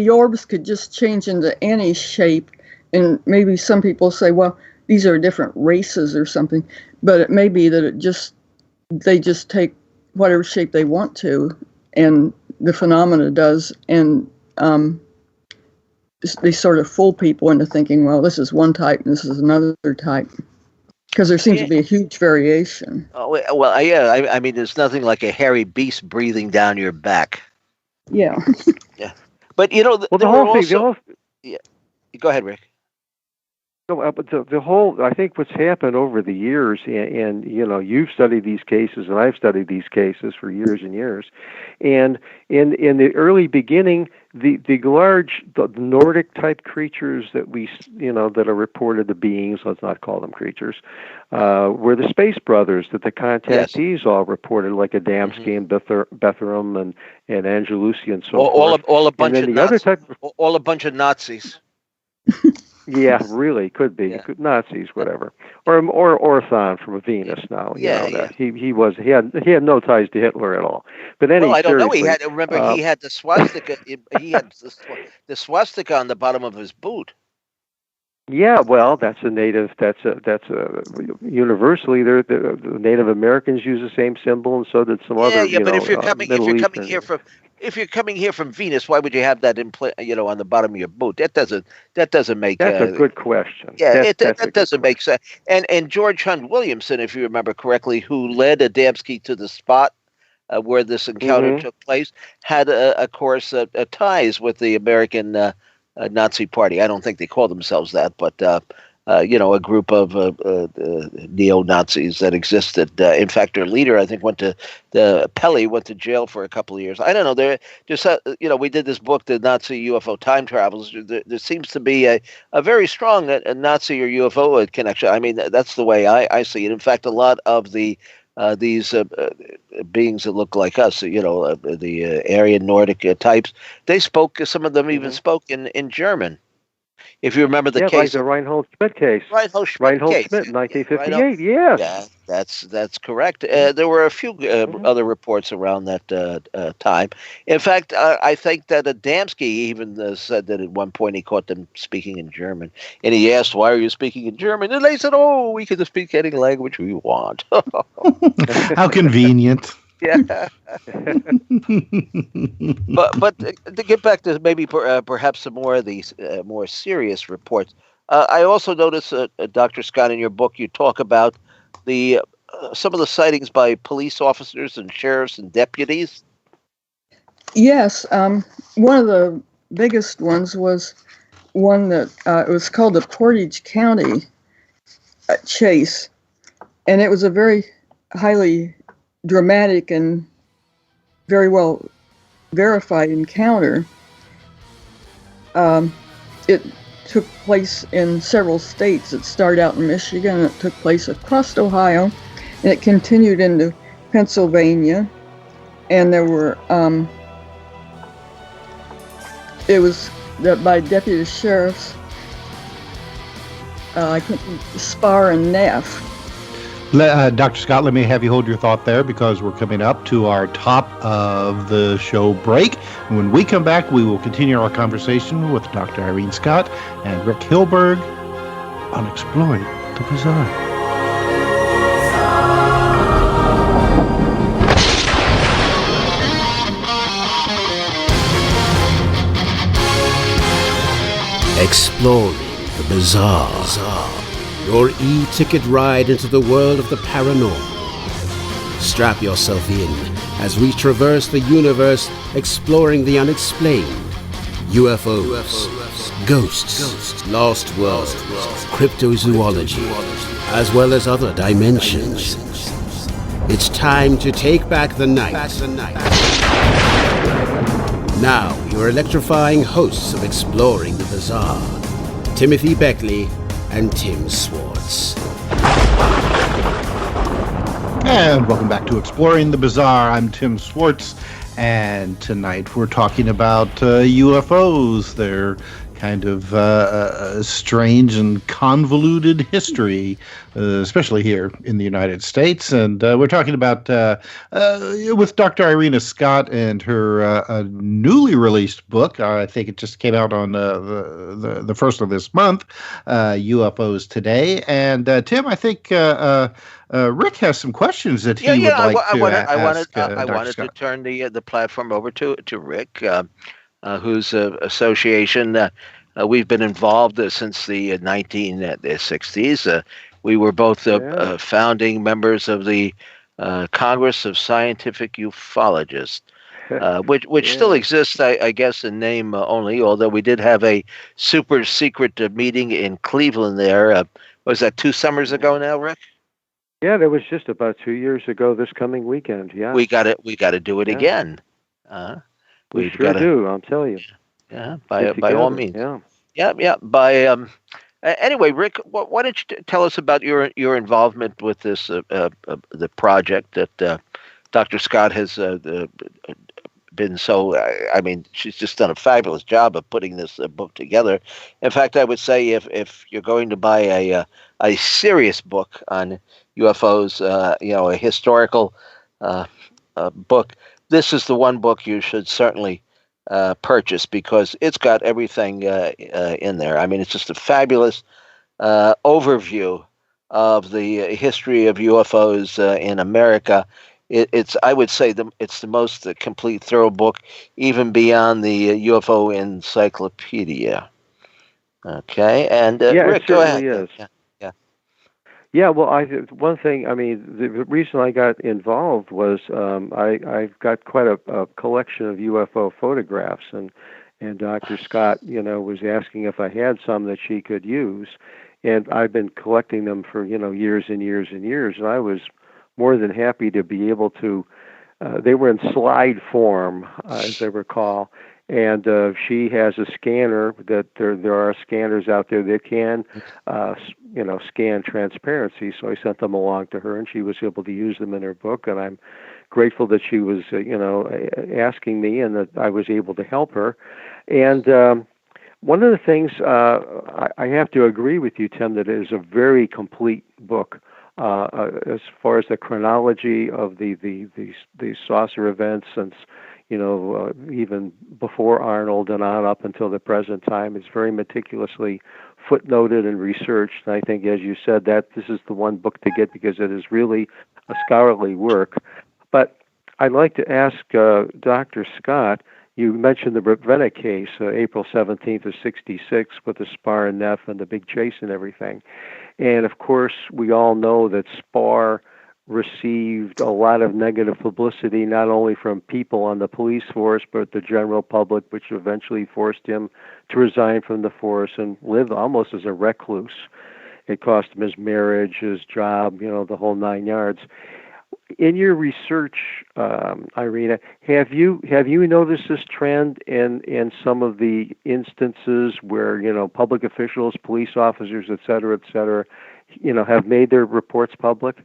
orbs could just change into any shape, and maybe some people say, well, these are different races or something, but it may be that they just take whatever shape they want to, and the phenomena does, and they sort of fool people into thinking, well, this is one type and this is another type. Because there seems to be a huge variation. Oh, well, yeah. I mean, there's nothing like a hairy beast breathing down your back. Yeah. Yeah. But, the whole thing... Yeah. Go ahead, Rick. No, but the whole, I think what's happened over the years, and you've studied these cases, and I've studied these cases for years and years, and in the early beginning, the Nordic type creatures that that are reported, the beings, let's not call them creatures, were the Space Brothers that the contactees all reported, like Adamski and Bethurum and Angelucci and so forth. All a bunch and then of the other type, all a bunch of Nazis. Yeah, really could be Nazis, whatever, or Orthon from Venus. Now, he had no ties to Hitler at all. But anyway, I don't know. He had he had the swastika. He had the swastika on the bottom of his boot. Yeah, well, that's a native. That's a universally, the Native Americans use the same symbol, and so did some other. Yeah, but if you're coming here from Venus, why would you have that on the bottom of your boot? That doesn't make. That's a good question. Yeah, that doesn't make sense. And George Hunt Williamson, if you remember correctly, who led Adamski to the spot where this encounter took place, had of course ties with the American Nazi Party. I don't think they call themselves that, but a group of neo-Nazis that existed. In fact, their leader, I think, Pelly went to jail for a couple of years. I don't know. There just we did this book, the Nazi UFO Time Travels. There seems to be a very strong Nazi or UFO connection. I mean, that's the way I see it. In fact, a lot of these beings that look like us, the Aryan Nordic types, they spoke. Some of them even spoke in German. If you remember the case, like the Reinhold Schmidt case. Reinhold Schmidt, 1958. Yes. Yeah, that's correct. There were a few other reports around that time. In fact, I think that Adamski even said that at one point he caught them speaking in German, and he asked, "Why are you speaking in German?" And they said, "Oh, we can speak any language we want." How convenient. Yeah. but to get back to maybe perhaps some more of these more serious reports, I also noticed, Dr. Scott, in your book, you talk about some of the sightings by police officers and sheriffs and deputies. Yes, one of the biggest ones was one that it was called the Portage County chase, and it was a very highly dramatic and very well verified encounter. It took place in several states. It started out in Michigan, it took place across Ohio, and it continued into Pennsylvania. And there were, it was by deputy sheriffs, Spar and Neff. Dr. Scott, let me have you hold your thought there because we're coming up to our top of the show break. And when we come back, we will continue our conversation with Dr. Irena Scott and Rick Hilberg on Exploring the Bizarre. Exploring the Bizarre. Your e-ticket ride into the world of the paranormal. Strap yourself in as we traverse the universe exploring the unexplained. UFOs, ghosts, lost worlds, cryptozoology, as well as other dimensions. It's time to take back the night. Now, your electrifying hosts of Exploring the Bizarre, Timothy Beckley and Tim Swartz. And welcome back to Exploring the Bizarre. I'm Tim Swartz, and tonight we're talking about UFOs, their kind of strange and convoluted history, especially here in the United States. And we're talking about with Dr. Irena Scott and her newly released book. I think it just came out on the first of this month, UFOs Today. And Tim, I think Rick has some questions that he would like to ask. I wanted to turn the platform over to Rick. Whose association we've been involved since the 1960s. We were both founding members of the Congress of Scientific Ufologists. which still exists, I guess, in name only. Although we did have a super secret meeting in Cleveland. There was that 2 summers ago now, Rick? Yeah, that was just about 2 years ago. This coming weekend. Yeah, we got it. We got to do it again. We sure do. I'm telling you. Yeah, by all means. Yeah. Yeah. Anyway, Rick, why don't you tell us about your involvement with this the project that Dr. Scott has been so. I mean, she's just done a fabulous job of putting this book together. In fact, I would say if you're going to buy a serious book on UFOs, a historical book, this is the one book you should certainly purchase, because it's got everything in there. I mean, it's just a fabulous overview of the history of UFOs in America. It's I would say it's the most complete, thorough book, even beyond the UFO encyclopedia. Okay, and Rick, go ahead. Is. Yeah, well, one thing. I mean, the reason I got involved was I've got quite a collection of UFO photographs, and Dr. Scott, was asking if I had some that she could use, and I've been collecting them for years and years and years, and I was more than happy to be able to. They were in slide form, as I recall. And she has a scanner that there are scanners out there that can, scan transparency. So I sent them along to her, and she was able to use them in her book. And I'm grateful that she was, asking me, and that I was able to help her. And one of the things I have to agree with you, Tim, that it is a very complete book. As far as the chronology of the saucer events, since even before Arnold and on up until the present time, it's very meticulously footnoted and researched. And I think, as you said, that this is the one book to get, because it is really a scholarly work. But I'd like to ask Dr. Scott. You mentioned the Ravenna case, April 17th of '66, with the Spar and Neff and the big chase and everything. And, of course, we all know that Spar received a lot of negative publicity, not only from people on the police force, but the general public, which eventually forced him to resign from the force and live almost as a recluse. It cost him his marriage, his job, the whole 9 yards. In your research, Irena, have you noticed this trend in some of the instances where public officials, police officers, et cetera, have made their reports public?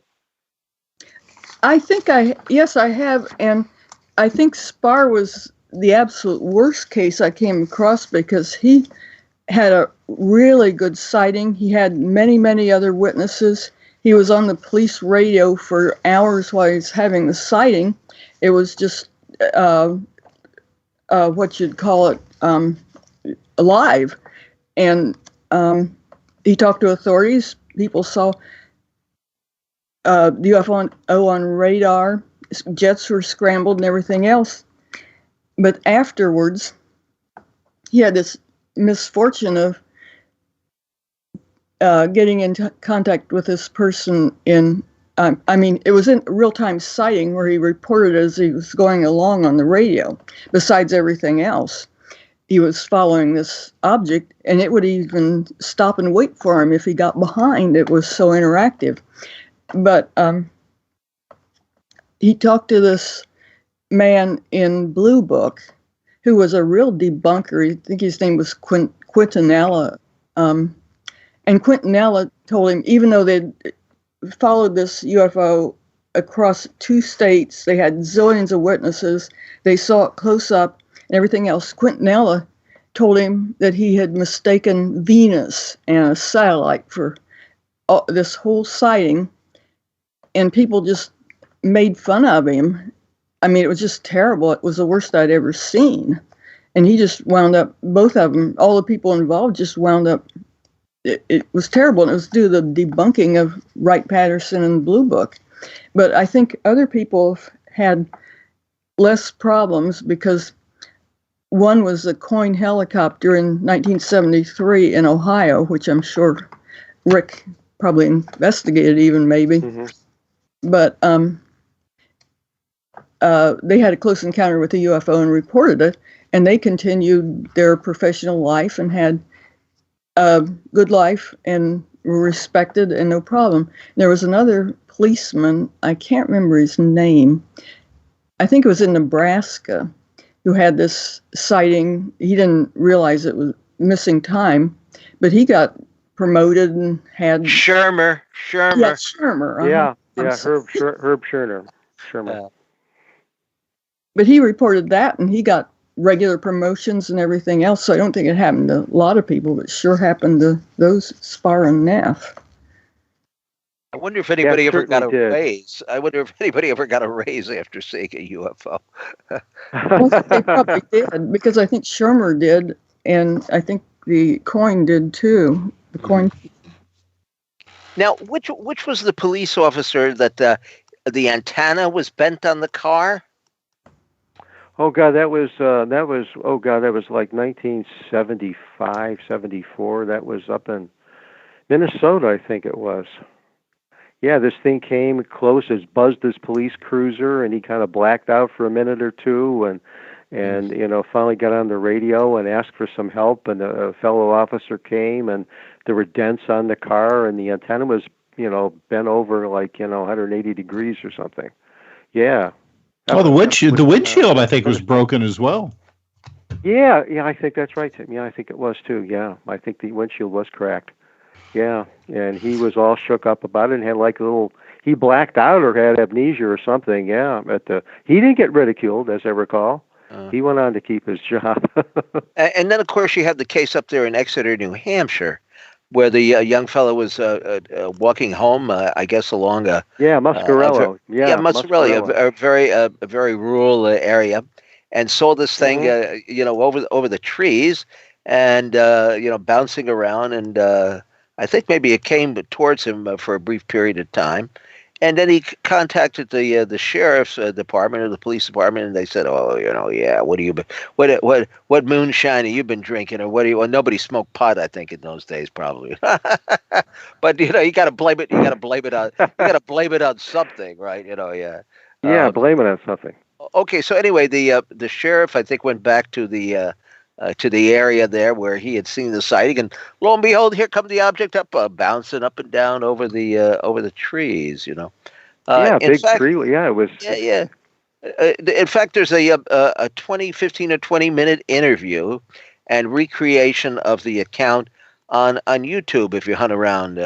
I think yes, I have, and I think Spar was the absolute worst case I came across, because he had a really good sighting. He had many, many other witnesses. He was on the police radio for hours while he was having the sighting. It was just what you'd call it, alive. And he talked to authorities. People saw the UFO on radar. Jets were scrambled and everything else. But afterwards, he had this misfortune of getting into contact with this person it was in real-time sighting, where he reported as he was going along on the radio. Besides everything else, he was following this object, and it would even stop and wait for him if he got behind. It was so interactive. But he talked to this man in Blue Book, who was a real debunker. I think his name was Quintanilla. And Quintanilla told him, even though they'd followed this UFO across 2 states, they had zillions of witnesses, they saw it close up and everything else. Quintanilla told him that he had mistaken Venus and a satellite for this whole sighting, and people just made fun of him. I mean, it was just terrible. It was the worst I'd ever seen. And he just wound up, both of them, all the people involved just wound up, it was terrible, and it was due to the debunking of Wright-Patterson and Blue Book. But I think other people have had less problems, because one was the Coin helicopter in 1973 in Ohio, which I'm sure Rick probably investigated even, maybe. Mm-hmm. But they had a close encounter with a UFO and reported it, and they continued their professional life and had a good life and were respected and no problem. There was another policeman, I can't remember his name, I think it was in Nebraska, who had this sighting. He didn't realize it was missing time, but he got promoted and had... Shermer. Yeah, Shermer. Yeah, Herb Shermer. But he reported that, and he got regular promotions and everything else. So I don't think it happened to a lot of people, but sure happened to those Spar and Neff. I wonder if anybody ever got a raise. I wonder if anybody ever got a raise after seeing a UFO. Well, they probably did, because I think Shermer did, and I think the Coin did too. The Coin. Now, which was the police officer that the antenna was bent on the car? Oh God, that was like 1975, 74. That was up in Minnesota, I think it was. Yeah, this thing came close, buzzed his police cruiser, and he kind of blacked out for a minute or two, and finally got on the radio and asked for some help, and a fellow officer came, and there were dents on the car, and the antenna was bent over like 180 degrees or something. Yeah. Oh, the windshield I think was broken as well. Yeah, I think that's right, Tim. Yeah, I think it was too. Yeah, I think the windshield was cracked. Yeah, and he was all shook up about it and had like he blacked out or had amnesia or something. Yeah, he didn't get ridiculed, as I recall. He went on to keep his job. And then, of course, you had the case up there in Exeter, New Hampshire, where the young fellow was walking home, I guess, along Muscarello. Muscarello, a very rural area, and saw this thing, over the trees, and bouncing around, and I think maybe it came towards him for a brief period of time, and then he contacted the sheriff's department or the police department, and they said, what moonshine have you been drinking, or what do you? Well, nobody smoked pot, I think, in those days, probably. But you got to blame it. You got to blame it on. You got to blame it on something, right? Blame it on something. Okay, so anyway, the sheriff, I think, went back to the area there where he had seen the sighting, and lo and behold, here comes the object up, bouncing up and down over the trees. Big tree. Yeah, it was. Yeah. In fact, there's a 15 or 20-minute interview and recreation of the account on YouTube if you hunt around,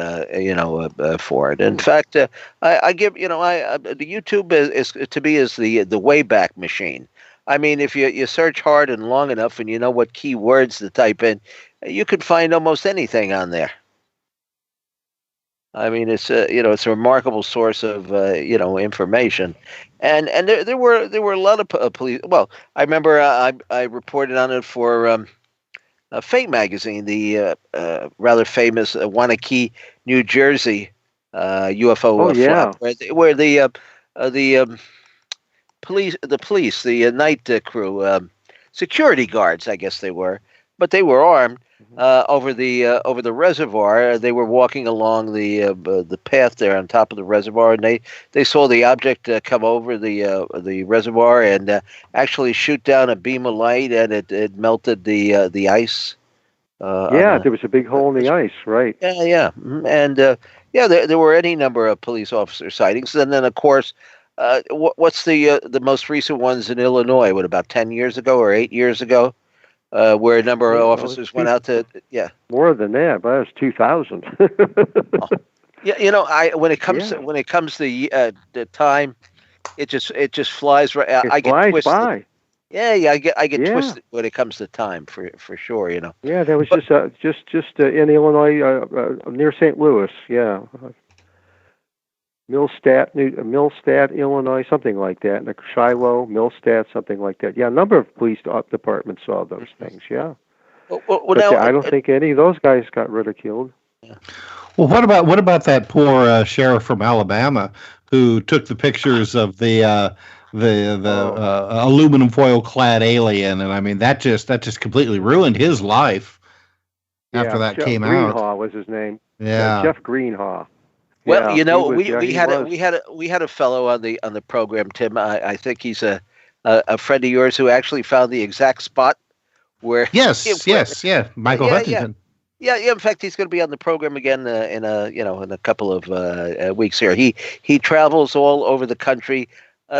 for it. In fact, I give the YouTube is to me is the Wayback Machine. I mean, if you search hard and long enough, and you know what keywords to type in, you could find almost anything on there. I mean, it's a remarkable source of information, and there were a lot of police. Well, I remember I reported on it for Fate magazine, the rather famous Wanakee, New Jersey UFO flap, where the police, the night crew, security guards, I guess they were, but they were armed. Over the reservoir, they were walking along the path there on top of the reservoir, and they saw the object come over the reservoir and actually shoot down a beam of light, and it melted the ice. There was a big hole in the ice, right? Yeah, and there were any number of police officer sightings, and then of course. What's the most recent ones in Illinois? What, about 10 years ago or 8 years ago, where a number of officers went out to more than that, but it was 2000. When it comes to the time, it just flies right. I get twisted. By. I get twisted when it comes to time for sure. Yeah, that was just in Illinois, near St. Louis. Yeah. Millstadt, Illinois, something like that. And Shiloh, Millstadt, something like that. Yeah, a number of police departments saw those things. Yeah, I don't think any of those guys got ridiculed. Yeah. Well, what about that poor sheriff from Alabama who took the pictures of the aluminum foil clad alien, and I mean that just completely ruined his life after that came out. Greenhaw was his name. Yeah, Jeff Greenhaw. Well, Yeah, he was. we He had was. we had a fellow on the program, Tim. I think he's a friend of yours who actually found the exact spot where. Yes, where yes, yeah. Michael yeah, yeah, Huntington. yeah. In fact, he's going to be on the program again in a couple of weeks here. He travels all over the country,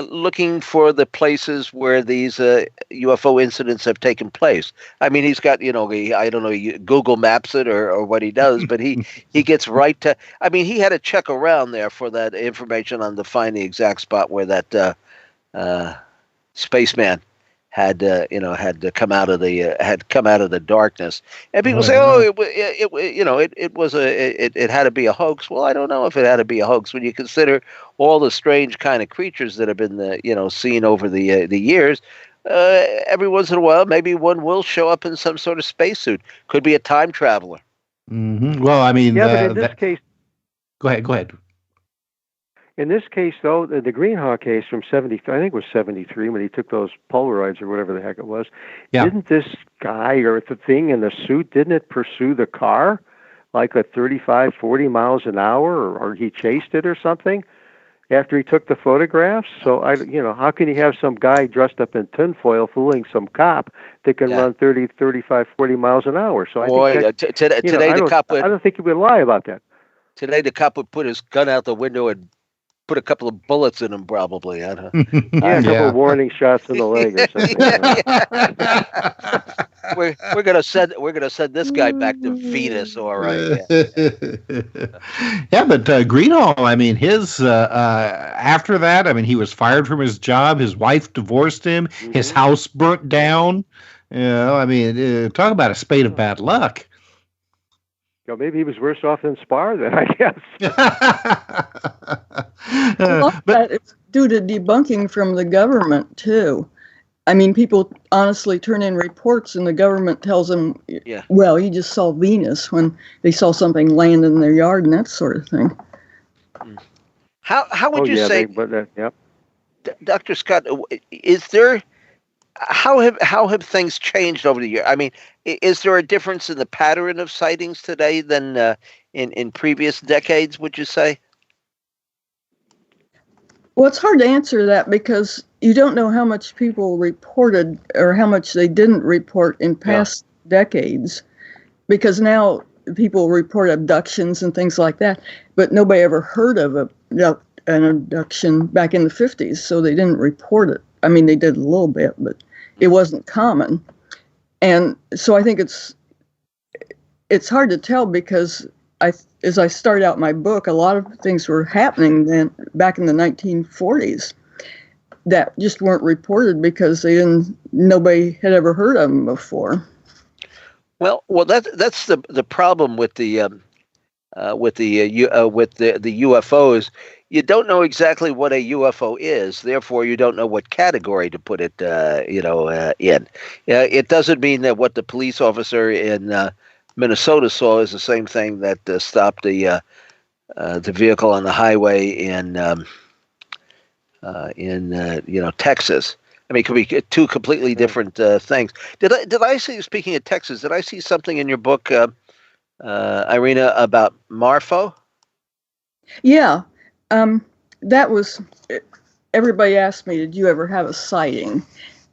looking for the places where these UFO incidents have taken place. I mean, he's got I don't know, Google Maps it or what he does, but he gets right to. I mean, he had to check around there for that information on to find the exact spot where that spaceman had come out of the darkness, and people say, "Oh, it had to be a hoax." Well, I don't know if it had to be a hoax when you consider all the strange kind of creatures that have been seen over the years. Every once in a while, maybe one will show up in some sort of spacesuit. Could be a time traveler. Mm-hmm. Well, I mean, Yeah, but in this case, go ahead. in this case, though, the Greenhawk case from I think it was 73 when he took those Polaroids or whatever the heck it was. Yeah. Didn't this guy or the thing in the suit, didn't it pursue the car like at 35, 40 miles an hour, or he chased it or something after he took the photographs? So, how can you have some guy dressed up in tinfoil fooling some cop that can run 30, 35, 40 miles an hour? So I think today the cop would. I don't think he would lie about that. Today the cop would put his gun out the window and put a couple of bullets in him, probably. A couple of warning shots in the leg or something. We're gonna send this guy back to Venus, all right? Yeah, but Greenhall, I mean, his after that, I mean, he was fired from his job. His wife divorced him. Mm-hmm. His house burnt down. I mean, talk about a spate of bad luck. Maybe he was worse off than Spar then, I guess. But it's due to debunking from the government, too. I mean, people honestly turn in reports and the government tells them, well, you just saw Venus, when they saw something land in their yard and that sort of thing. How would you say, yep. Dr. Scott, is there... How have things changed over the year? I mean, is there a difference in the pattern of sightings today than in previous decades, would you say? Well, it's hard to answer that because you don't know how much people reported or how much they didn't report in past decades. Because now people report abductions and things like that, but nobody ever heard of an abduction back in the 50s, so they didn't report it. I mean, they did a little bit, but it wasn't common. And so I think it's hard to tell because as I start out my book, a lot of things were happening then back in the 1940s that just weren't reported because nobody had ever heard of them before. Well, that's the problem with the UFOs. You don't know exactly what a UFO is, therefore you don't know what category to put it, in. It doesn't mean that what the police officer in Minnesota saw is the same thing that stopped the vehicle on the highway in Texas. I mean, it could be two completely different things. Did I see? Speaking of Texas, did I see something in your book, Irena, about Marfo? Yeah. That was, everybody asked me, did you ever have a sighting?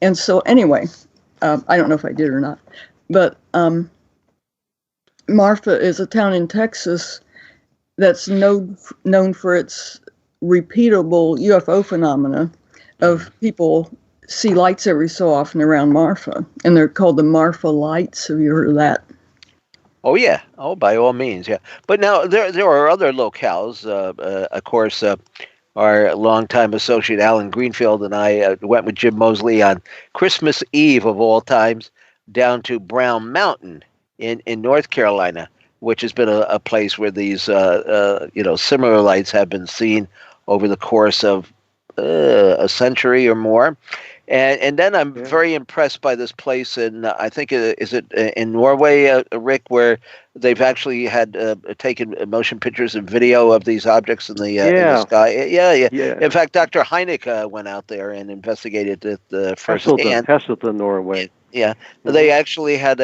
And so anyway, I don't know if I did or not, but Marfa is a town in Texas that's known for its repeatable UFO phenomena of people see lights every so often around Marfa, and they're called the Marfa Lights. Have you heard of that? Oh, yeah. Oh, by all means, yeah. But now there are other locales. Of course, our longtime associate Alan Greenfield and I went with Jim Mosley on Christmas Eve, of all times, down to Brown Mountain in North Carolina, which has been a place where these similar lights have been seen over the course of a century or more. And then I'm very impressed by this place in, I think, is it in Norway, Rick, where they've actually had taken motion pictures and video of these objects in the sky. Yeah. In fact, Dr. Heineck went out there and investigated it firsthand. Hesselton, Norway. Yeah, they actually had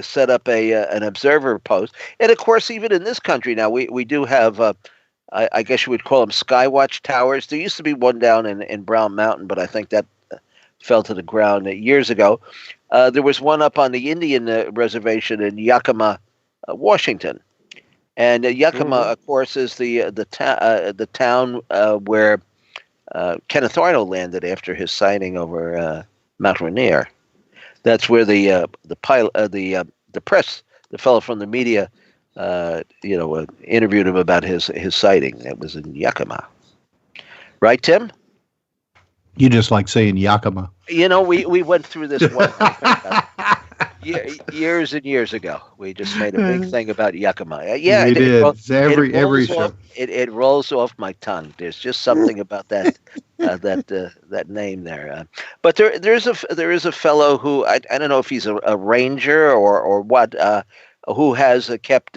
set up an observer post, and of course, even in this country now, we do have I guess you would call them skywatch towers. There used to be one down in Brown Mountain, but I think that fell to the ground years ago. There was one up on the Indian reservation in Yakima, Washington. And Yakima, of course, is the town where Kenneth Arnold landed after his sighting over Mount Rainier. That's where the press, the fellow from the media, interviewed him about his sighting. That was in Yakima, right, Tim? You just like saying Yakima. We went through this one years and years ago. We just made a big thing about Yakima. Yeah, we did. Every show. It rolls off my tongue. There's just something about that that name there. But there is a fellow who I don't know if he's a ranger or what, who has kept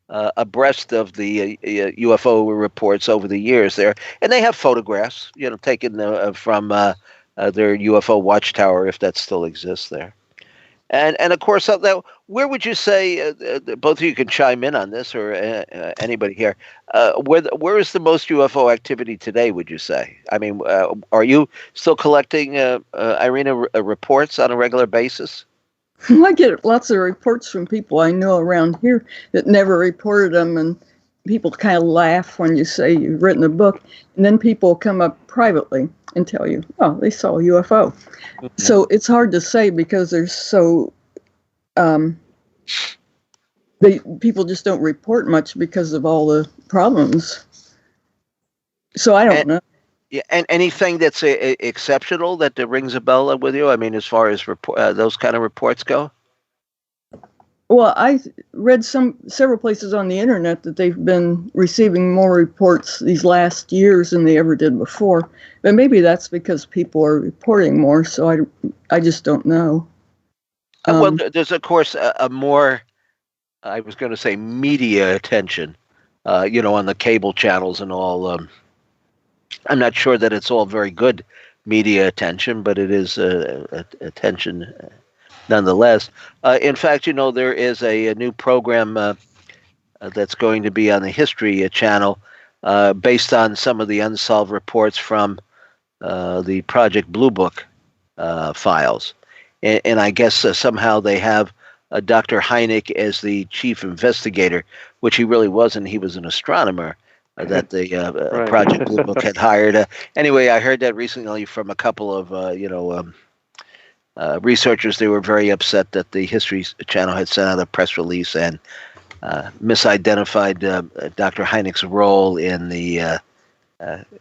abreast of the UFO reports over the years there, and they have photographs, taken from their UFO watchtower, if that still exists there. And of course, where would you say, both of you can chime in on this, or anybody here, where is the most UFO activity today, would you say? I mean, are you still collecting, Irena, reports on a regular basis? I get lots of reports from people I know around here that never reported them, and people kind of laugh when you say you've written a book, and then people come up privately and tell you, oh, they saw a UFO. Mm-hmm. So it's hard to say because there's so people just don't report much because of all the problems. So I don't know. Yeah, and anything that's exceptional that rings a bell with you? I mean, as far as those kind of reports go. Well, I read several places on the internet that they've been receiving more reports these last years than they ever did before. But maybe that's because people are reporting more, so I just don't know. Well, there's, of course, a more, I was going to say, media attention, on the cable channels and all. I'm not sure that it's all very good media attention, but it is attention nonetheless. In fact, there is a new program that's going to be on the History Channel based on some of the unsolved reports from the Project Blue Book files. And I guess somehow they have Dr. Hynek as the chief investigator, which he really wasn't. He was an astronomer that the right. Project Blue Book had hired. Anyway, I heard that recently from a couple of, researchers. They were very upset that the History Channel had sent out a press release and misidentified Dr. Hynek's role in the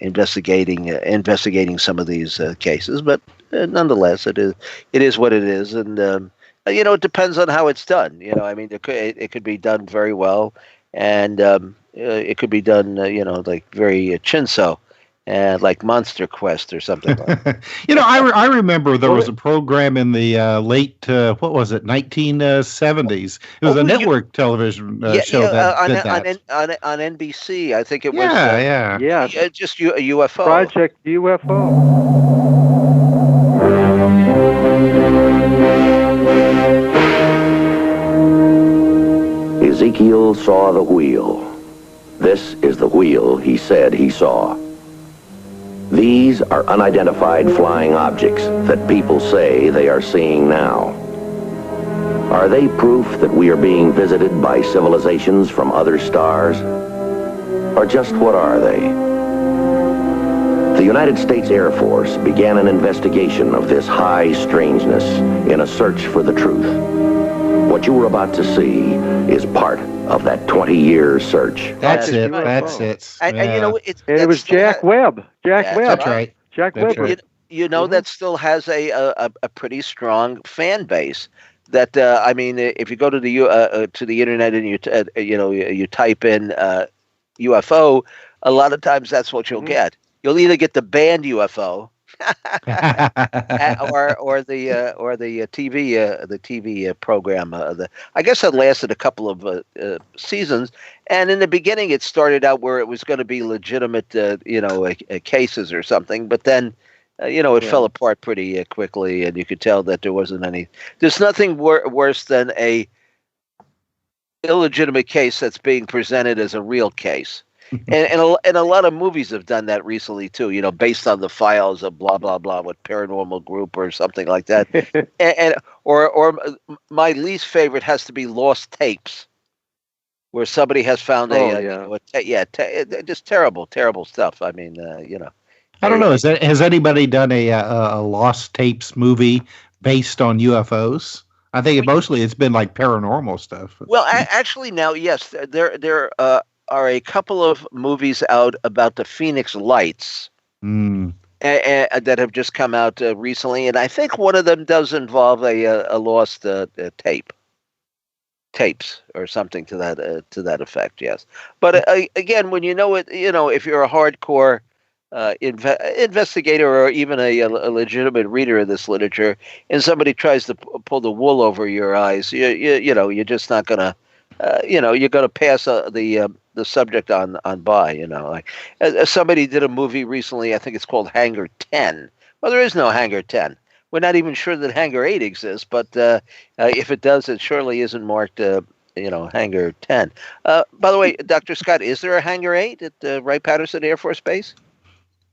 investigating some of these cases. But nonetheless, it is what it is, and it depends on how it's done. I mean, it could be done very well, and it could be done, like very chinso. Like Monster Quest or something like that. I remember there was a program in the late, 1970s. It was a network television show on NBC. I think it was. Yeah. Just a UFO. Project UFO. Ezekiel saw the wheel. This is the wheel he said he saw. These are unidentified flying objects that people say they are seeing now. Are they proof that we are being visited by civilizations from other stars? Or just what are they? The United States Air Force began an investigation of this high strangeness in a search for the truth. What you are about to see is part of that 20-year search. That's it. And it was Jack Webb. Jack Webb. That's right. Jack Webb. Right. That still has a pretty strong fan base. That I mean, if you go to the internet and you type in UFO, a lot of times that's what you'll get. You'll either get the banned UFO, or the TV program. I guess it lasted a couple of seasons, and in the beginning it started out where it was going to be legitimate, cases or something, but then. It fell apart pretty quickly, and you could tell that there wasn't any. There's nothing worse than a illegitimate case that's being presented as a real case. And a lot of movies have done that recently too. Based on the files of blah blah blah with Paranormal Group or something like that. or my least favorite has to be Lost Tapes, where somebody has found just terrible stuff. I mean, I don't know. Has anybody done a Lost Tapes movie based on UFOs? I think it's been like paranormal stuff. Well, actually, now yes, there are a couple of movies out about the Phoenix Lights that have just come out recently, and I think one of them does involve a lost tapes or something to that effect. Yes, but again, when if you're a hardcore investigator or even a legitimate reader of this literature, and somebody tries to pull the wool over your eyes, you're just not gonna, you're gonna pass the subject on by. Like somebody did a movie recently. I think it's called Hangar 10. Well, there is no Hangar 10. We're not even sure that Hangar 8 exists, but if it does, it surely isn't marked. Hangar 10. By the way, Dr. Scott, is there a Hangar 8 at Wright-Patterson Air Force Base?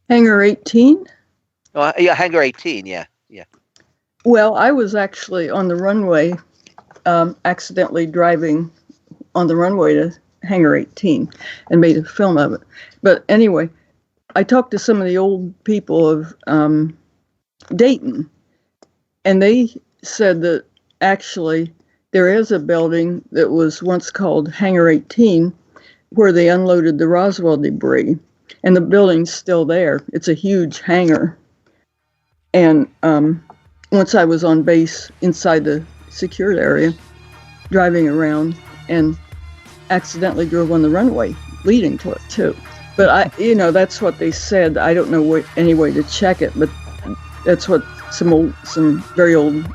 Hangar 18? Oh, yeah, Hangar 18, yeah. Well, I was actually on the runway, accidentally driving on the runway to Hangar 18 and made a film of it. But anyway, I talked to some of the old people of Dayton, and they said that actually there is a building that was once called Hangar 18 where they unloaded the Roswell debris. And the building's still there. It's a huge hangar. And once I was on base inside the secured area, driving around, and accidentally drove on the runway leading to it too. But that's what they said. I don't know any way to check it, but that's what some very old.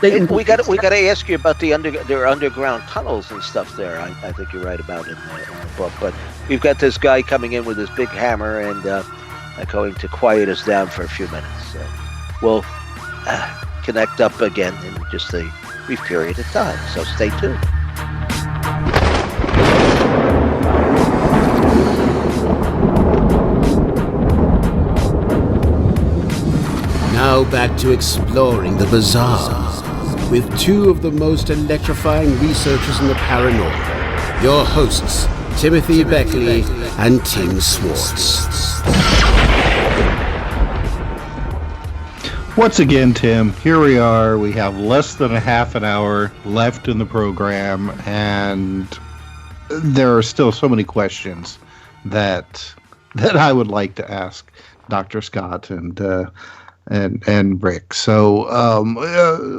We got to ask you about their underground tunnels and stuff there. I think you're right about it in the book. But we've got this guy coming in with his big hammer and going to quiet us down for a few minutes. So we'll connect up again in just a brief period of time. So stay tuned. Now back to exploring the bizarre with two of the most electrifying researchers in the paranormal, your hosts, Timothy Beckley and Tim Swartz. Once again, Tim, here we are. We have less than a half an hour left in the program, and there are still so many questions that I would like to ask Dr. Scott and Rick. So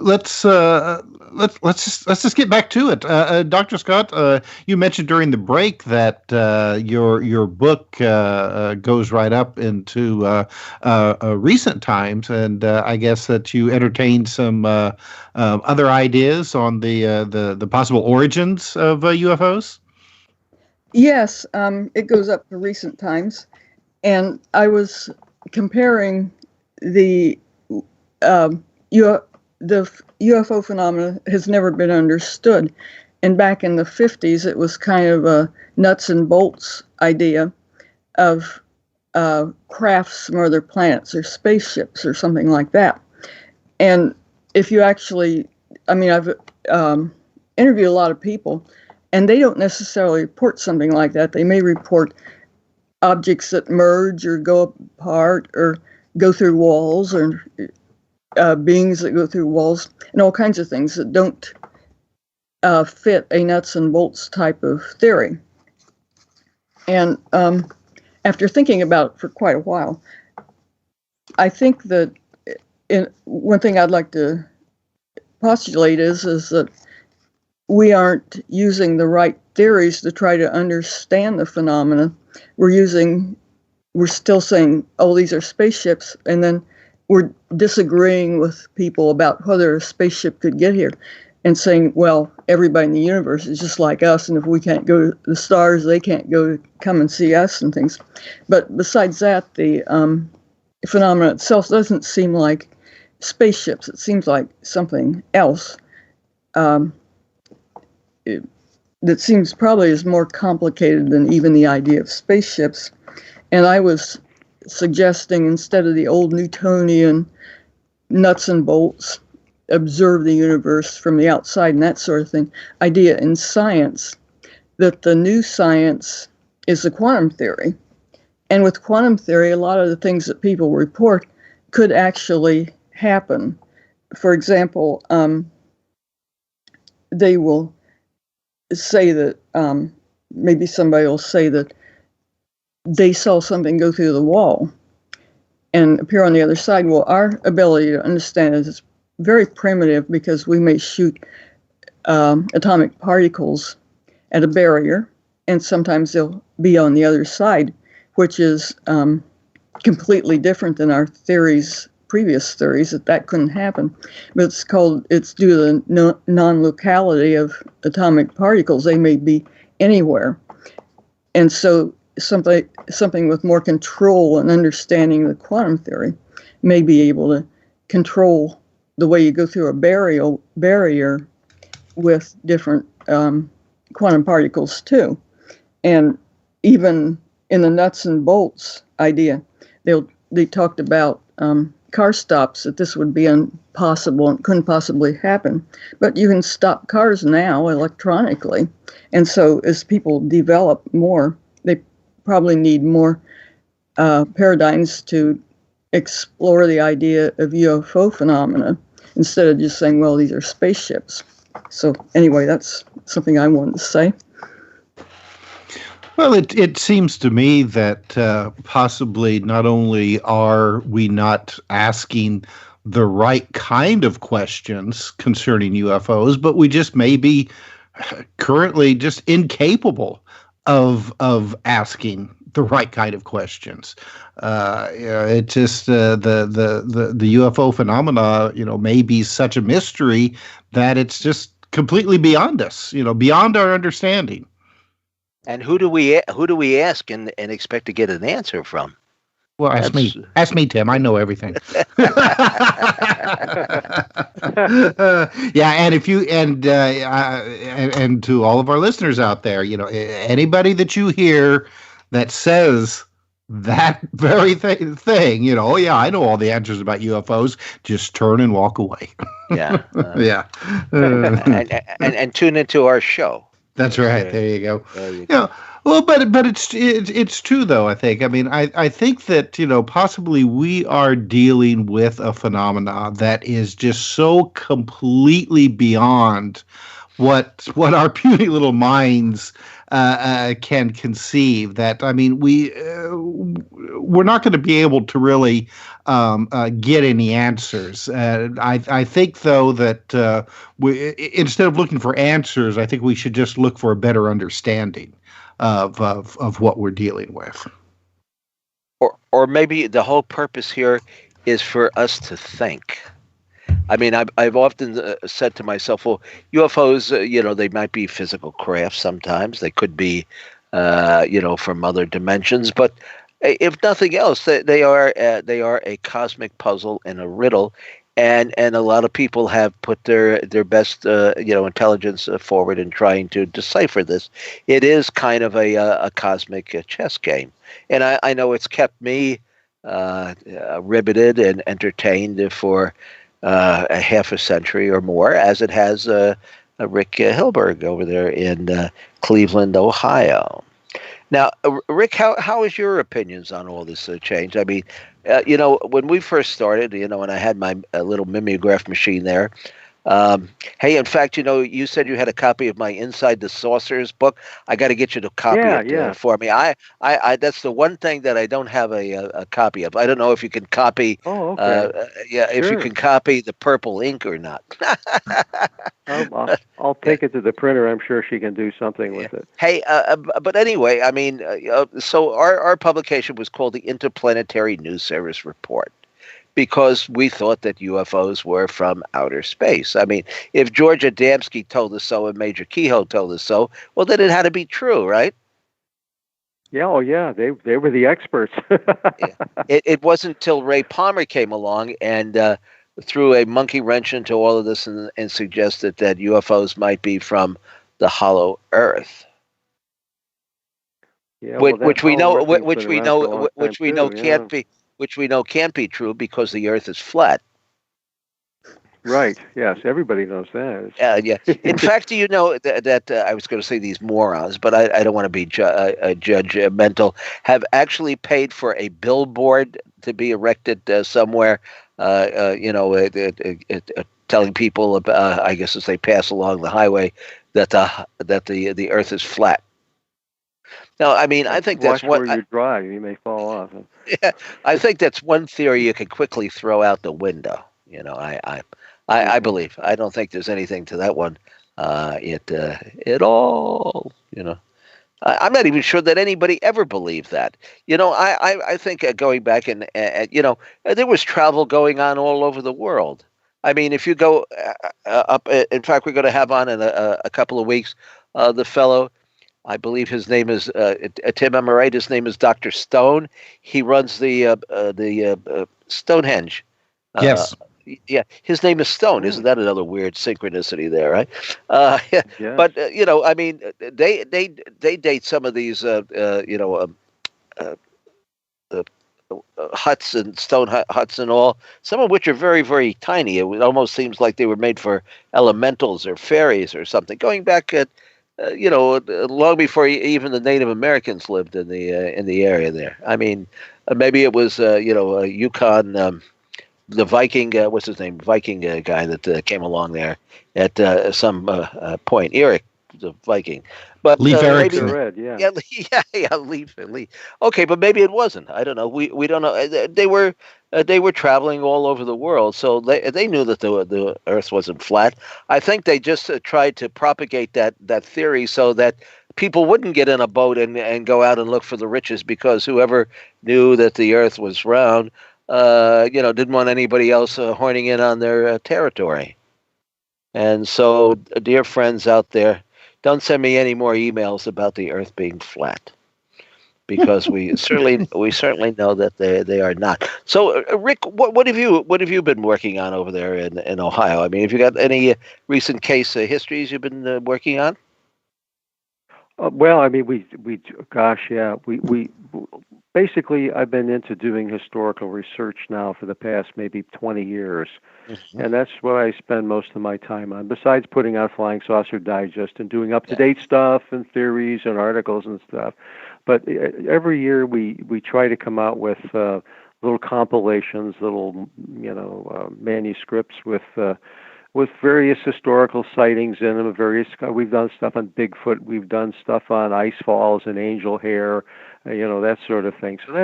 let's just get back to it. Dr. Scott, you mentioned during the break that your book goes right up into recent times, and I guess that you entertained some other ideas on the possible origins of UFOs. Yes, it goes up to recent times, and I was comparing the UFO phenomena has never been understood. And back in the 50s, it was kind of a nuts and bolts idea of crafts from other planets or spaceships or something like that. And if you actually, I've interviewed a lot of people, and they don't necessarily report something like that. They may report objects that merge or go apart or go through walls, or beings that go through walls, and all kinds of things that don't fit a nuts and bolts type of theory. And after thinking about it for quite a while, I think that one thing I'd like to postulate is that we aren't using the right theories to try to understand the phenomena. We're still saying, oh, these are spaceships, and then we're disagreeing with people about whether a spaceship could get here and saying, well, everybody in the universe is just like us, and if we can't go to the stars, they can't come and see us and things. But besides that, the phenomena itself doesn't seem like spaceships. It seems like something else. that seems probably is more complicated than even the idea of spaceships. And I was suggesting, instead of the old Newtonian nuts and bolts, observe the universe from the outside and that sort of thing, idea in science, that the new science is the quantum theory. And with quantum theory, a lot of the things that people report could actually happen. For example, they will say that, maybe somebody will say that they saw something go through the wall and appear on the other side. Well, our ability to understand it is very primitive, because we may shoot atomic particles at a barrier, and sometimes they'll be on the other side, which is completely different than our previous theories that couldn't happen. But it's due to the non-locality of atomic particles. They may be anywhere. And so something with more control and understanding of the quantum theory may be able to control the way you go through a barrier with different quantum particles too. And even in the nuts and bolts idea, they talked about car stops, that this would be impossible and couldn't possibly happen. But you can stop cars now electronically. And so as people develop more, they probably need more paradigms to explore the idea of UFO phenomena, instead of just saying, well, these are spaceships. So anyway, that's something I wanted to say. Well, it seems to me that possibly not only are we not asking the right kind of questions concerning UFOs, but we just may be currently just incapable of asking the right kind of questions. It just the UFO phenomena, may be such a mystery that it's just completely beyond us, beyond our understanding. And who do we ask and expect to get an answer from? Well, ask me, Tim. I know everything. Yeah, and if you and to all of our listeners out there, anybody that you hear that says that very thing, oh yeah, I know all the answers about UFOs, just turn and walk away. Yeah, yeah, and tune into our show. That's right. There you go. Well, but it's true though. I think. I mean, I think that possibly we are dealing with a phenomena that is just so completely beyond what our puny little minds can conceive. That, I mean, we're not going to be able to really get any answers. I think, though, that instead of looking for answers, I think we should just look for a better understanding of what we're dealing with. Or maybe the whole purpose here is for us to think. I mean, I've often said to myself, well, UFOs, they might be physical craft sometimes. They could be, from other dimensions. But if nothing else, they are a cosmic puzzle and a riddle. And a lot of people have put their best, intelligence forward in trying to decipher this. It is kind of a cosmic chess game. And I know it's kept me riveted and entertained for a half a century or more, as it has Rick Hilberg over there in Cleveland, Ohio. Now, Rick, how is your opinions on all this change? I mean, when we first started, and I had my little mimeograph machine there. Hey, in fact, you said you had a copy of my Inside the Saucers book. I got to get you to copy it for me. I that's the one thing that I don't have a copy of. I don't know if you can copy. Oh, okay. If you can copy the purple ink or not. I'll take it to the printer. I'm sure she can do something with it. Hey, but anyway, I mean, so our publication was called the Interplanetary News Service Report, because we thought that UFOs were from outer space. I mean, if George Adamski told us so and Major Kehoe told us so, well, then it had to be true, right? Yeah, oh yeah, they were the experts. It wasn't until Ray Palmer came along and threw a monkey wrench into all of this and suggested that UFOs might be from the hollow Earth. Yeah, which, well, that which we hollow know, Earth thing's which been we around for a know, long time which we know too. Yeah. can't be true because the Earth is flat. Right. Yes. Everybody knows that. Yeah. In fact, do you know that I was going to say these morons, but I don't want to be judgmental, have actually paid for a billboard to be erected somewhere, telling people about, I guess as they pass along the highway, that the Earth is flat. Now, I mean, I think that's Watch what where you drive. You may fall off. yeah, I think that's one theory you can quickly throw out the window. I believe. I don't think there's anything to that one. At all. I'm not even sure that anybody ever believed that. I think going back and there was travel going on all over the world. I mean, if you go up, in fact, we're going to have on in a couple of weeks the fellow. I believe his name is Tim. Am I right? His name is Dr. Stone. He runs the Stonehenge. Yes. Yeah, his name is Stone. Isn't that another weird synchronicity there, right? Yeah. Yes. But I mean, they date some of these huts and stone huts and all, some of which are very, very tiny. It almost seems like they were made for elementals or fairies or something. Going back at long before even the Native Americans lived in the area there. I mean, maybe it was Yukon. The Viking, what's his name? Viking guy that came along there at some point. Eric, the Viking, but Leif maybe. Erikson. Yeah, Leif. Okay, but maybe it wasn't. I don't know. We don't know. They were traveling all over the world, so they knew that the Earth wasn't flat. I think they just tried to propagate that theory so that people wouldn't get in a boat and go out and look for the riches, because whoever knew that the Earth was round, didn't want anybody else horning in on their territory. And so, dear friends out there, don't send me any more emails about the Earth being flat, because we certainly know that they are not. So, Rick, what have you been working on over there in Ohio? I mean, have you got any recent case histories you've been working on? Well, I mean, we basically, I've been into doing historical research now for the past maybe 20 years. Mm-hmm. And that's what I spend most of my time on, besides putting out Flying Saucer Digest and doing up-to-date stuff and theories and articles and stuff. But every year we try to come out with little compilations, little manuscripts with various historical sightings in them. We've done stuff on Bigfoot. We've done stuff on ice falls and angel hair, that sort of thing. So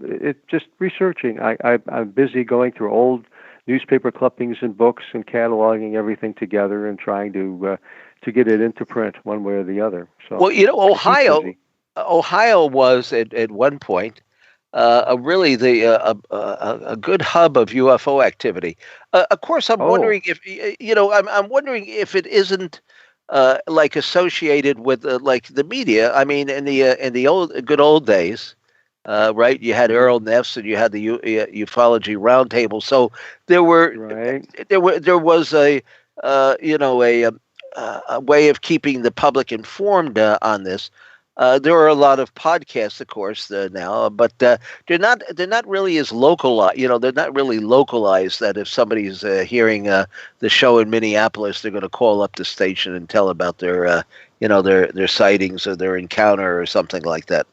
it's just researching. I'm busy going through old newspaper clippings and books and cataloging everything together and trying to get it into print one way or the other. So, well, Ohio was at one point really a good hub of UFO activity. Of course, I'm wondering if I'm wondering if it isn't like associated with like the media. I mean, in the good old days, right? You had Earl Neffs and you had the ufology roundtable. So there was a way of keeping the public informed on this. There are a lot of podcasts, of course, now, but they're not really as localized. They're not really localized that if somebody's hearing the show in Minneapolis, they're going to call up the station and tell about their sightings or their encounter or something like that.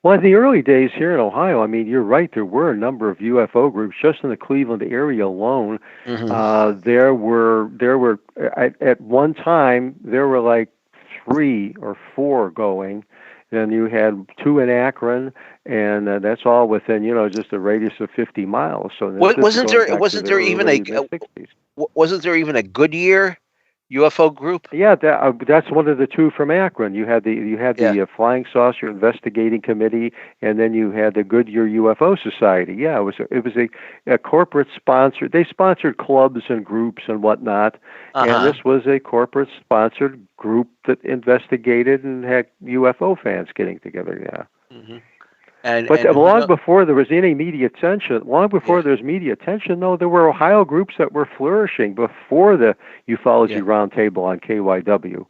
Well, in the early days here in Ohio, I mean, you're right. There were a number of UFO groups just in the Cleveland area alone. Mm-hmm. There were at one time there were like 3 or 4 going. Then you had 2 in Akron, and that's all within just a radius of 50 miles. So wasn't there even a Goodyear UFO group? Yeah, that's one of the 2 from Akron. You had the Flying Saucer Investigating Committee, and then you had the Goodyear UFO Society. Yeah, it was a corporate sponsor. They sponsored clubs and groups and whatnot, and this was a corporate sponsored group that investigated and had UFO fans getting together. Yeah. Mm-hmm. But and who long before there was any media attention, there was media attention, though, there were Ohio groups that were flourishing before the Ufology Roundtable on KYW.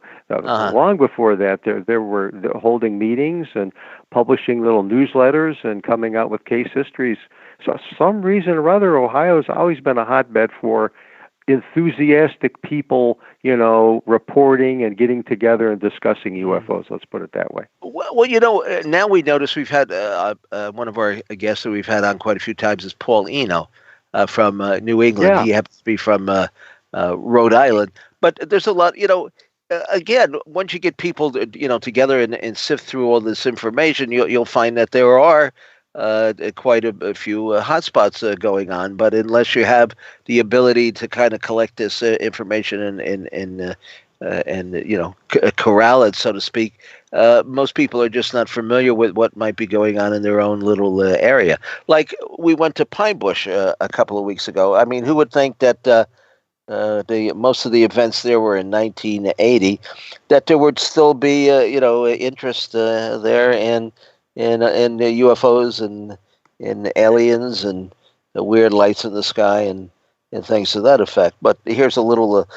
Long before that, there were holding meetings and publishing little newsletters and coming out with case histories. So, some reason or other, Ohio's always been a hotbed for enthusiastic people, reporting and getting together and discussing UFOs. Let's put it that way. Well, now we notice we've had one of our guests that we've had on quite a few times is Paul Eno from New England. Yeah. He happens to be from Rhode Island. But there's a lot, again, once you get people, together and sift through all this information, you'll find that there are quite a few hotspots going on, but unless you have the ability to kind of collect this information and corral it, so to speak, most people are just not familiar with what might be going on in their own little area. Like we went to Pine Bush a couple of weeks ago. I mean, who would think that most of the events there were in 1980, that there would still be interest there in the UFOs and in aliens and the weird lights in the sky and things to that effect. But here's a little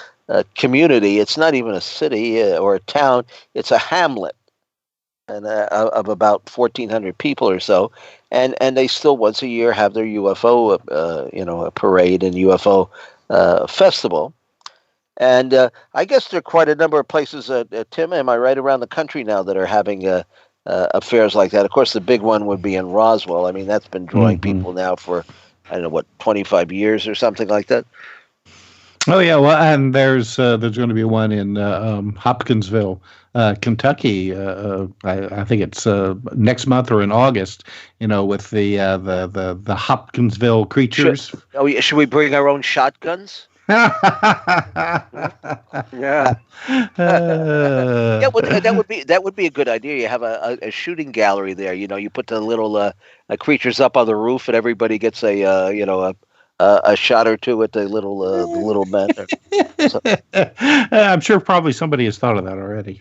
community. It's not even a city or a town. It's a hamlet and of about 1,400 people or so. And they still once a year have their UFO, parade and UFO festival. And I guess there are quite a number of places, Tim, am I right, around the country now that are having affairs like that. Of course, the big one would be in Roswell. I mean, that's been drawing people now for, 25 years or something like that. Oh yeah, well, and there's going to be one in Hopkinsville, Kentucky. I think it's next month or in August. With the Hopkinsville creatures. Should we bring our own shotguns? Yeah. That would be a good idea. You have a shooting gallery there. You put the little creatures up on the roof, and everybody gets a shot or two at the little men. So. I'm sure probably somebody has thought of that already.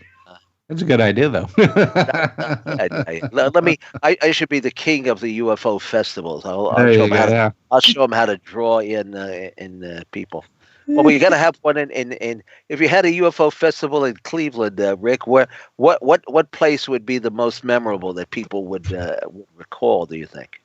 That's a good idea, though. I should be the king of the UFO festivals. I'll show them how to draw in people. Well, you got to have one in. If you had a UFO festival in Cleveland, Rick, what place would be the most memorable that people would recall? Do you think?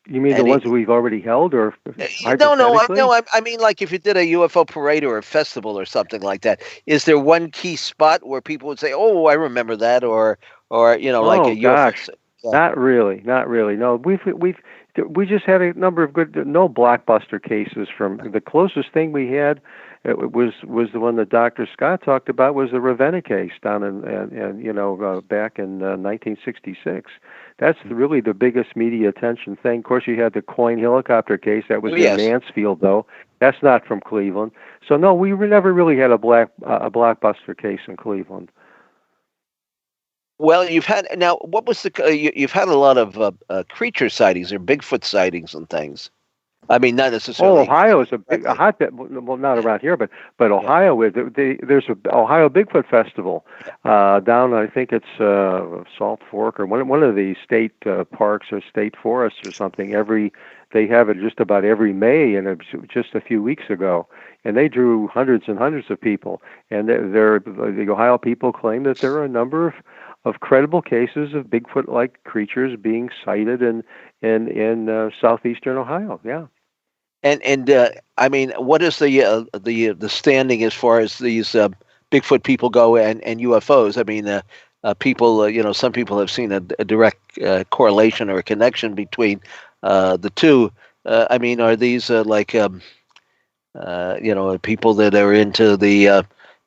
You mean the ones that we've already held, or no? I mean, like if you did a UFO parade or a festival or something like that, is there one key spot where people would say, "Oh, I remember that," or like a UFO? Not really. No, we just had a number of good, no blockbuster cases. From the closest thing we had, it was the one that Dr. Scott talked about, was the Ravenna case down in back in 1966. That's really the biggest media attention thing. Of course, you had the Coyne helicopter case that was in Mansfield, though. That's not from Cleveland. So no, we never really had a blockbuster case in Cleveland. Well, you've had you've had a lot of creature sightings or Bigfoot sightings and things. I mean, not necessarily. Oh, Ohio is a hotbed. Well, not around here, but Ohio. There's a Ohio Bigfoot Festival down. I think it's Salt Fork or one of the state parks or state forests or something. They have it just about every May, and it was just a few weeks ago, and they drew hundreds and hundreds of people. And the Ohio people claim that there are a number of credible cases of Bigfoot-like creatures being sighted in southeastern Ohio. Yeah. And I mean, what is the standing as far as these Bigfoot people go and UFOs? I mean, people, some people have seen a direct correlation or a connection between the two. I mean, are these people that are into the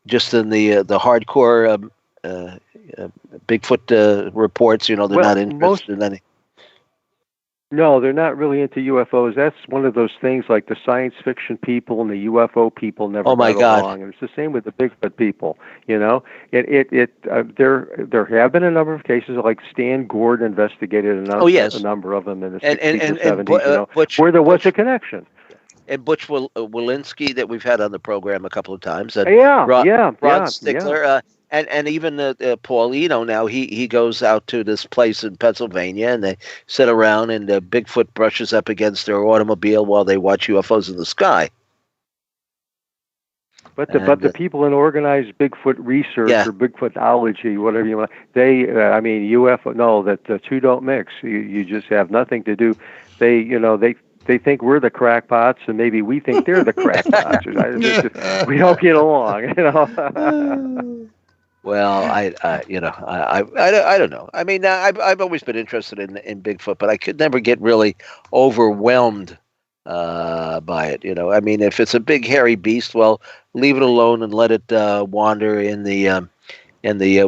just in the hardcore Bigfoot reports? They're not interested in any. No, they're not really into UFOs. That's one of those things like the science fiction people and the UFO people never got along. And it's the same with the Bigfoot people. There have been a number of cases like Stan Gord investigated a number of them in the 60s and 70s. Where there was a connection. And Butch Walensky that we've had on the program a couple of times. And Rod Stickler. And even Paulino now he goes out to this place in Pennsylvania and they sit around and Bigfoot brushes up against their automobile while they watch UFOs in the sky. But the people in organized Bigfoot research or Bigfootology, whatever you want, UFO. No, that the two don't mix. You just have nothing to do. They think we're the crackpots, and maybe we think they're the crackpots. We don't get along. Well, I don't know. I mean, I've always been interested in Bigfoot, but I could never get really overwhelmed by it. I mean, if it's a big hairy beast, well, leave it alone and let it wander in the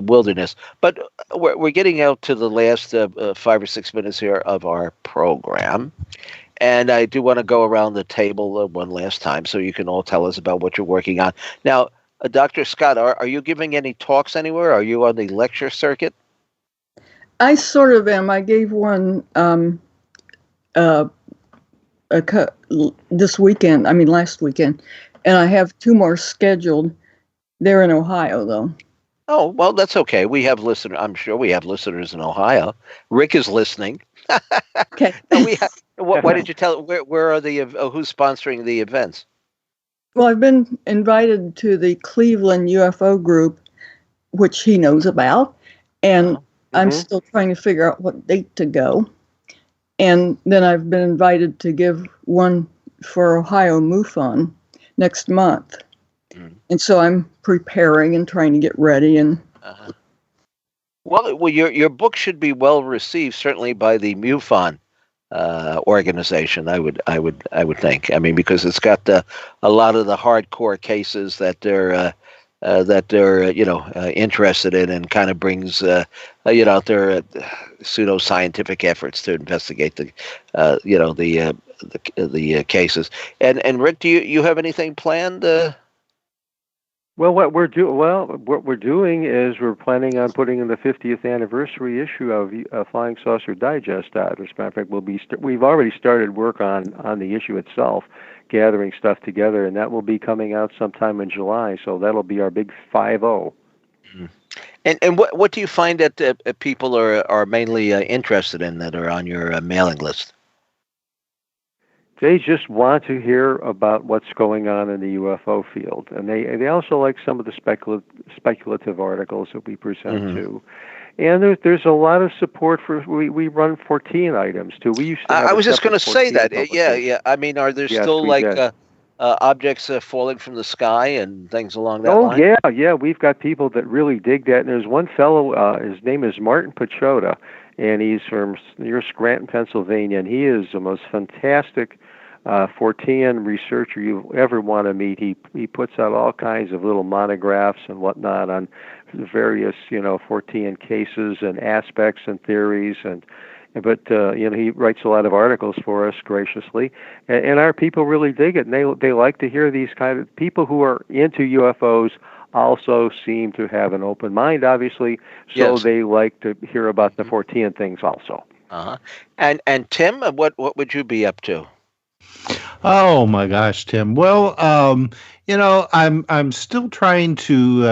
wilderness. But we're getting out to the last 5 or 6 minutes here of our program. And I do want to go around the table one last time so you can all tell us about what you're working on. Now, Dr. Scott, are you giving any talks anywhere? Are you on the lecture circuit? I sort of am. I gave one last weekend, and I have 2 more scheduled. They're in Ohio, though. Oh, well, that's okay. We have listeners. I'm sure we have listeners in Ohio. Rick is listening. Okay. Why did you tell? Where are the? Who's sponsoring the events? Well, I've been invited to the Cleveland UFO group, which he knows about, and I'm still trying to figure out what date to go. And then I've been invited to give one for Ohio MUFON next month. And so I'm preparing and trying to get ready. And well, your book should be well received, certainly by the MUFON organization. I would think. I mean, because it's got a lot of the hardcore cases that they're interested in, and kind of brings their pseudo-scientific efforts to investigate the cases. And Rick, do you have anything planned? Well, what we're doing is we're planning on putting in the 50th anniversary issue of Flying Saucer Digest out. As a matter of fact, we've already started work on the issue itself, gathering stuff together, and that will be coming out sometime in July. So that'll be our big 5-0. And what do you find that people are mainly interested in that are on your mailing list? They just want to hear about what's going on in the UFO field, and they also like some of the speculative articles that we present too. And there's a lot of support for. We run 14 items too. We used to. I was just going to say that. Yeah. I mean, are there still objects falling from the sky and things along that line? Yeah. We've got people that really dig that. And there's one fellow. His name is Martin Pachota, and he's from near Scranton, Pennsylvania, and he is the most fantastic Fortean researcher you ever want to meet. He puts out all kinds of little monographs and whatnot on various Fortean cases and aspects and theories, but he writes a lot of articles for us graciously, and our people really dig it, and they like to hear these kind of people who are into UFOs. Also seem to have an open mind, obviously, so they like to hear about the Fortean things also. And Tim, what would you be up to? Oh my gosh, Tim. Well, I'm still trying to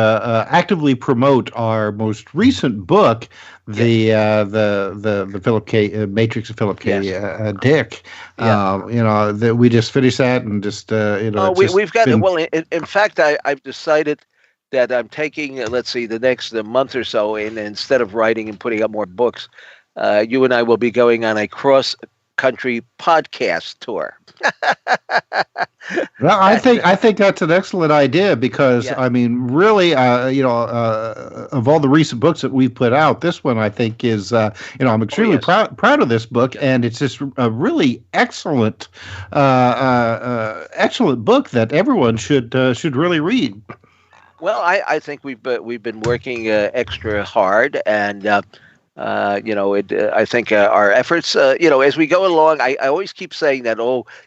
actively promote our most recent book, the Philip K. Matrix of Philip K. Dick. That we just finished that and just we've got in fact, I've decided that I'm taking the next month or so, and instead of writing and putting up more books, you and I will be going on a cross-country podcast tour. Well, I think that's an excellent idea because I mean, really, of all the recent books that we've put out, this one I think is, I'm extremely proud of this book, and it's just a really excellent book that everyone should really read. Well, I think we've been working extra hard, and I think our efforts, as we go along, I always keep saying that,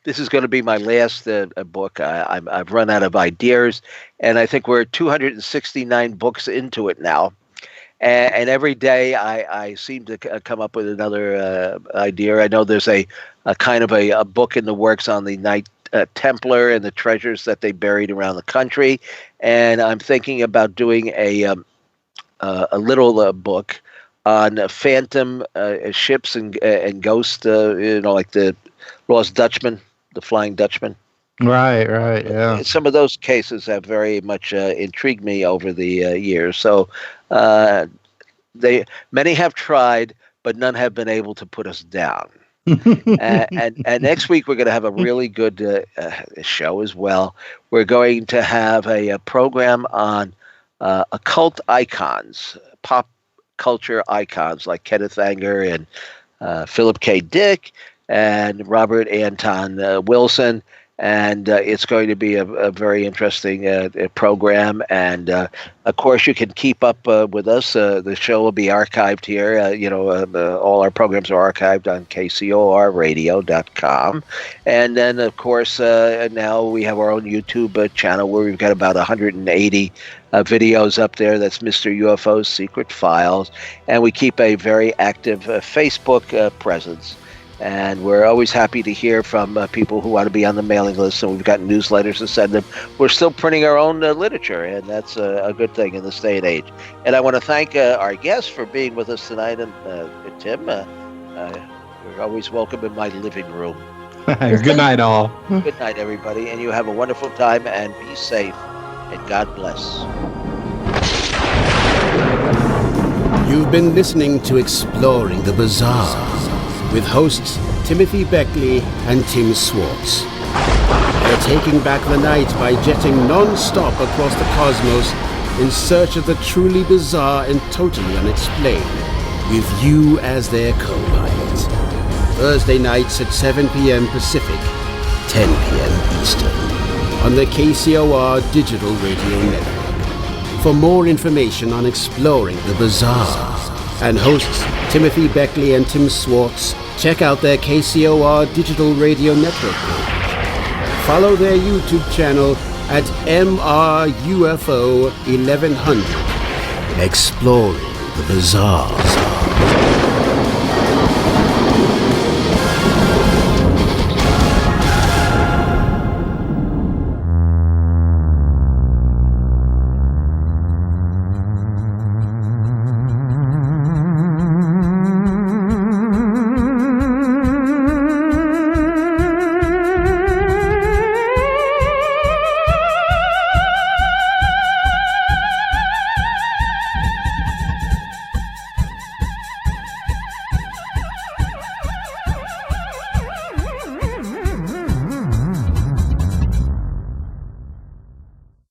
this is going to be my last book. I've run out of ideas, and I think we're 269 books into it now. And every day I seem to come up with another idea. I know there's a kind of a book in the works on the Knight Templar and the treasures that they buried around the country. And I'm thinking about doing a a little book on phantom ships and ghost, like the Lost Dutchman, the Flying Dutchman. Right, yeah. Some of those cases have very much intrigued me over the years. So many have tried, but none have been able to put us down. and next week we're going to have a really good show as well. We're going to have a program on occult icons, pop culture icons like Kenneth Anger and Philip K. Dick and Robert Anton Wilson. And it's going to be a very interesting program. And, of course, you can keep up with us. The show will be archived here. All our programs are archived on kcorradio.com. And then, of course, now we have our own YouTube channel where we've got about 180 videos up there. That's Mr. UFO's Secret Files. And we keep a very active Facebook presence. And we're always happy to hear from people who want to be on the mailing list, and we've got newsletters to send them. We're still printing our own literature, and that's a good thing in this day and age. And I want to thank our guests for being with us tonight. And Tim, you're always welcome in my living room. Good night, all. Good night, everybody, and you have a wonderful time, and be safe, and God bless. You've been listening to Exploring the Bizarre with hosts Timothy Beckley and Tim Swartz. They're taking back the night by jetting non-stop across the cosmos in search of the truly bizarre and totally unexplained, with you as their co-pilot. Thursday nights at 7 p.m. Pacific, 10 p.m. Eastern, on the KCOR Digital Radio Network. For more information on Exploring the Bizarre and hosts Timothy Beckley and Tim Swartz, check out their KCOR Digital Radio Network page. Follow their YouTube channel at MRUFO 1100. Exploring the Bizarre.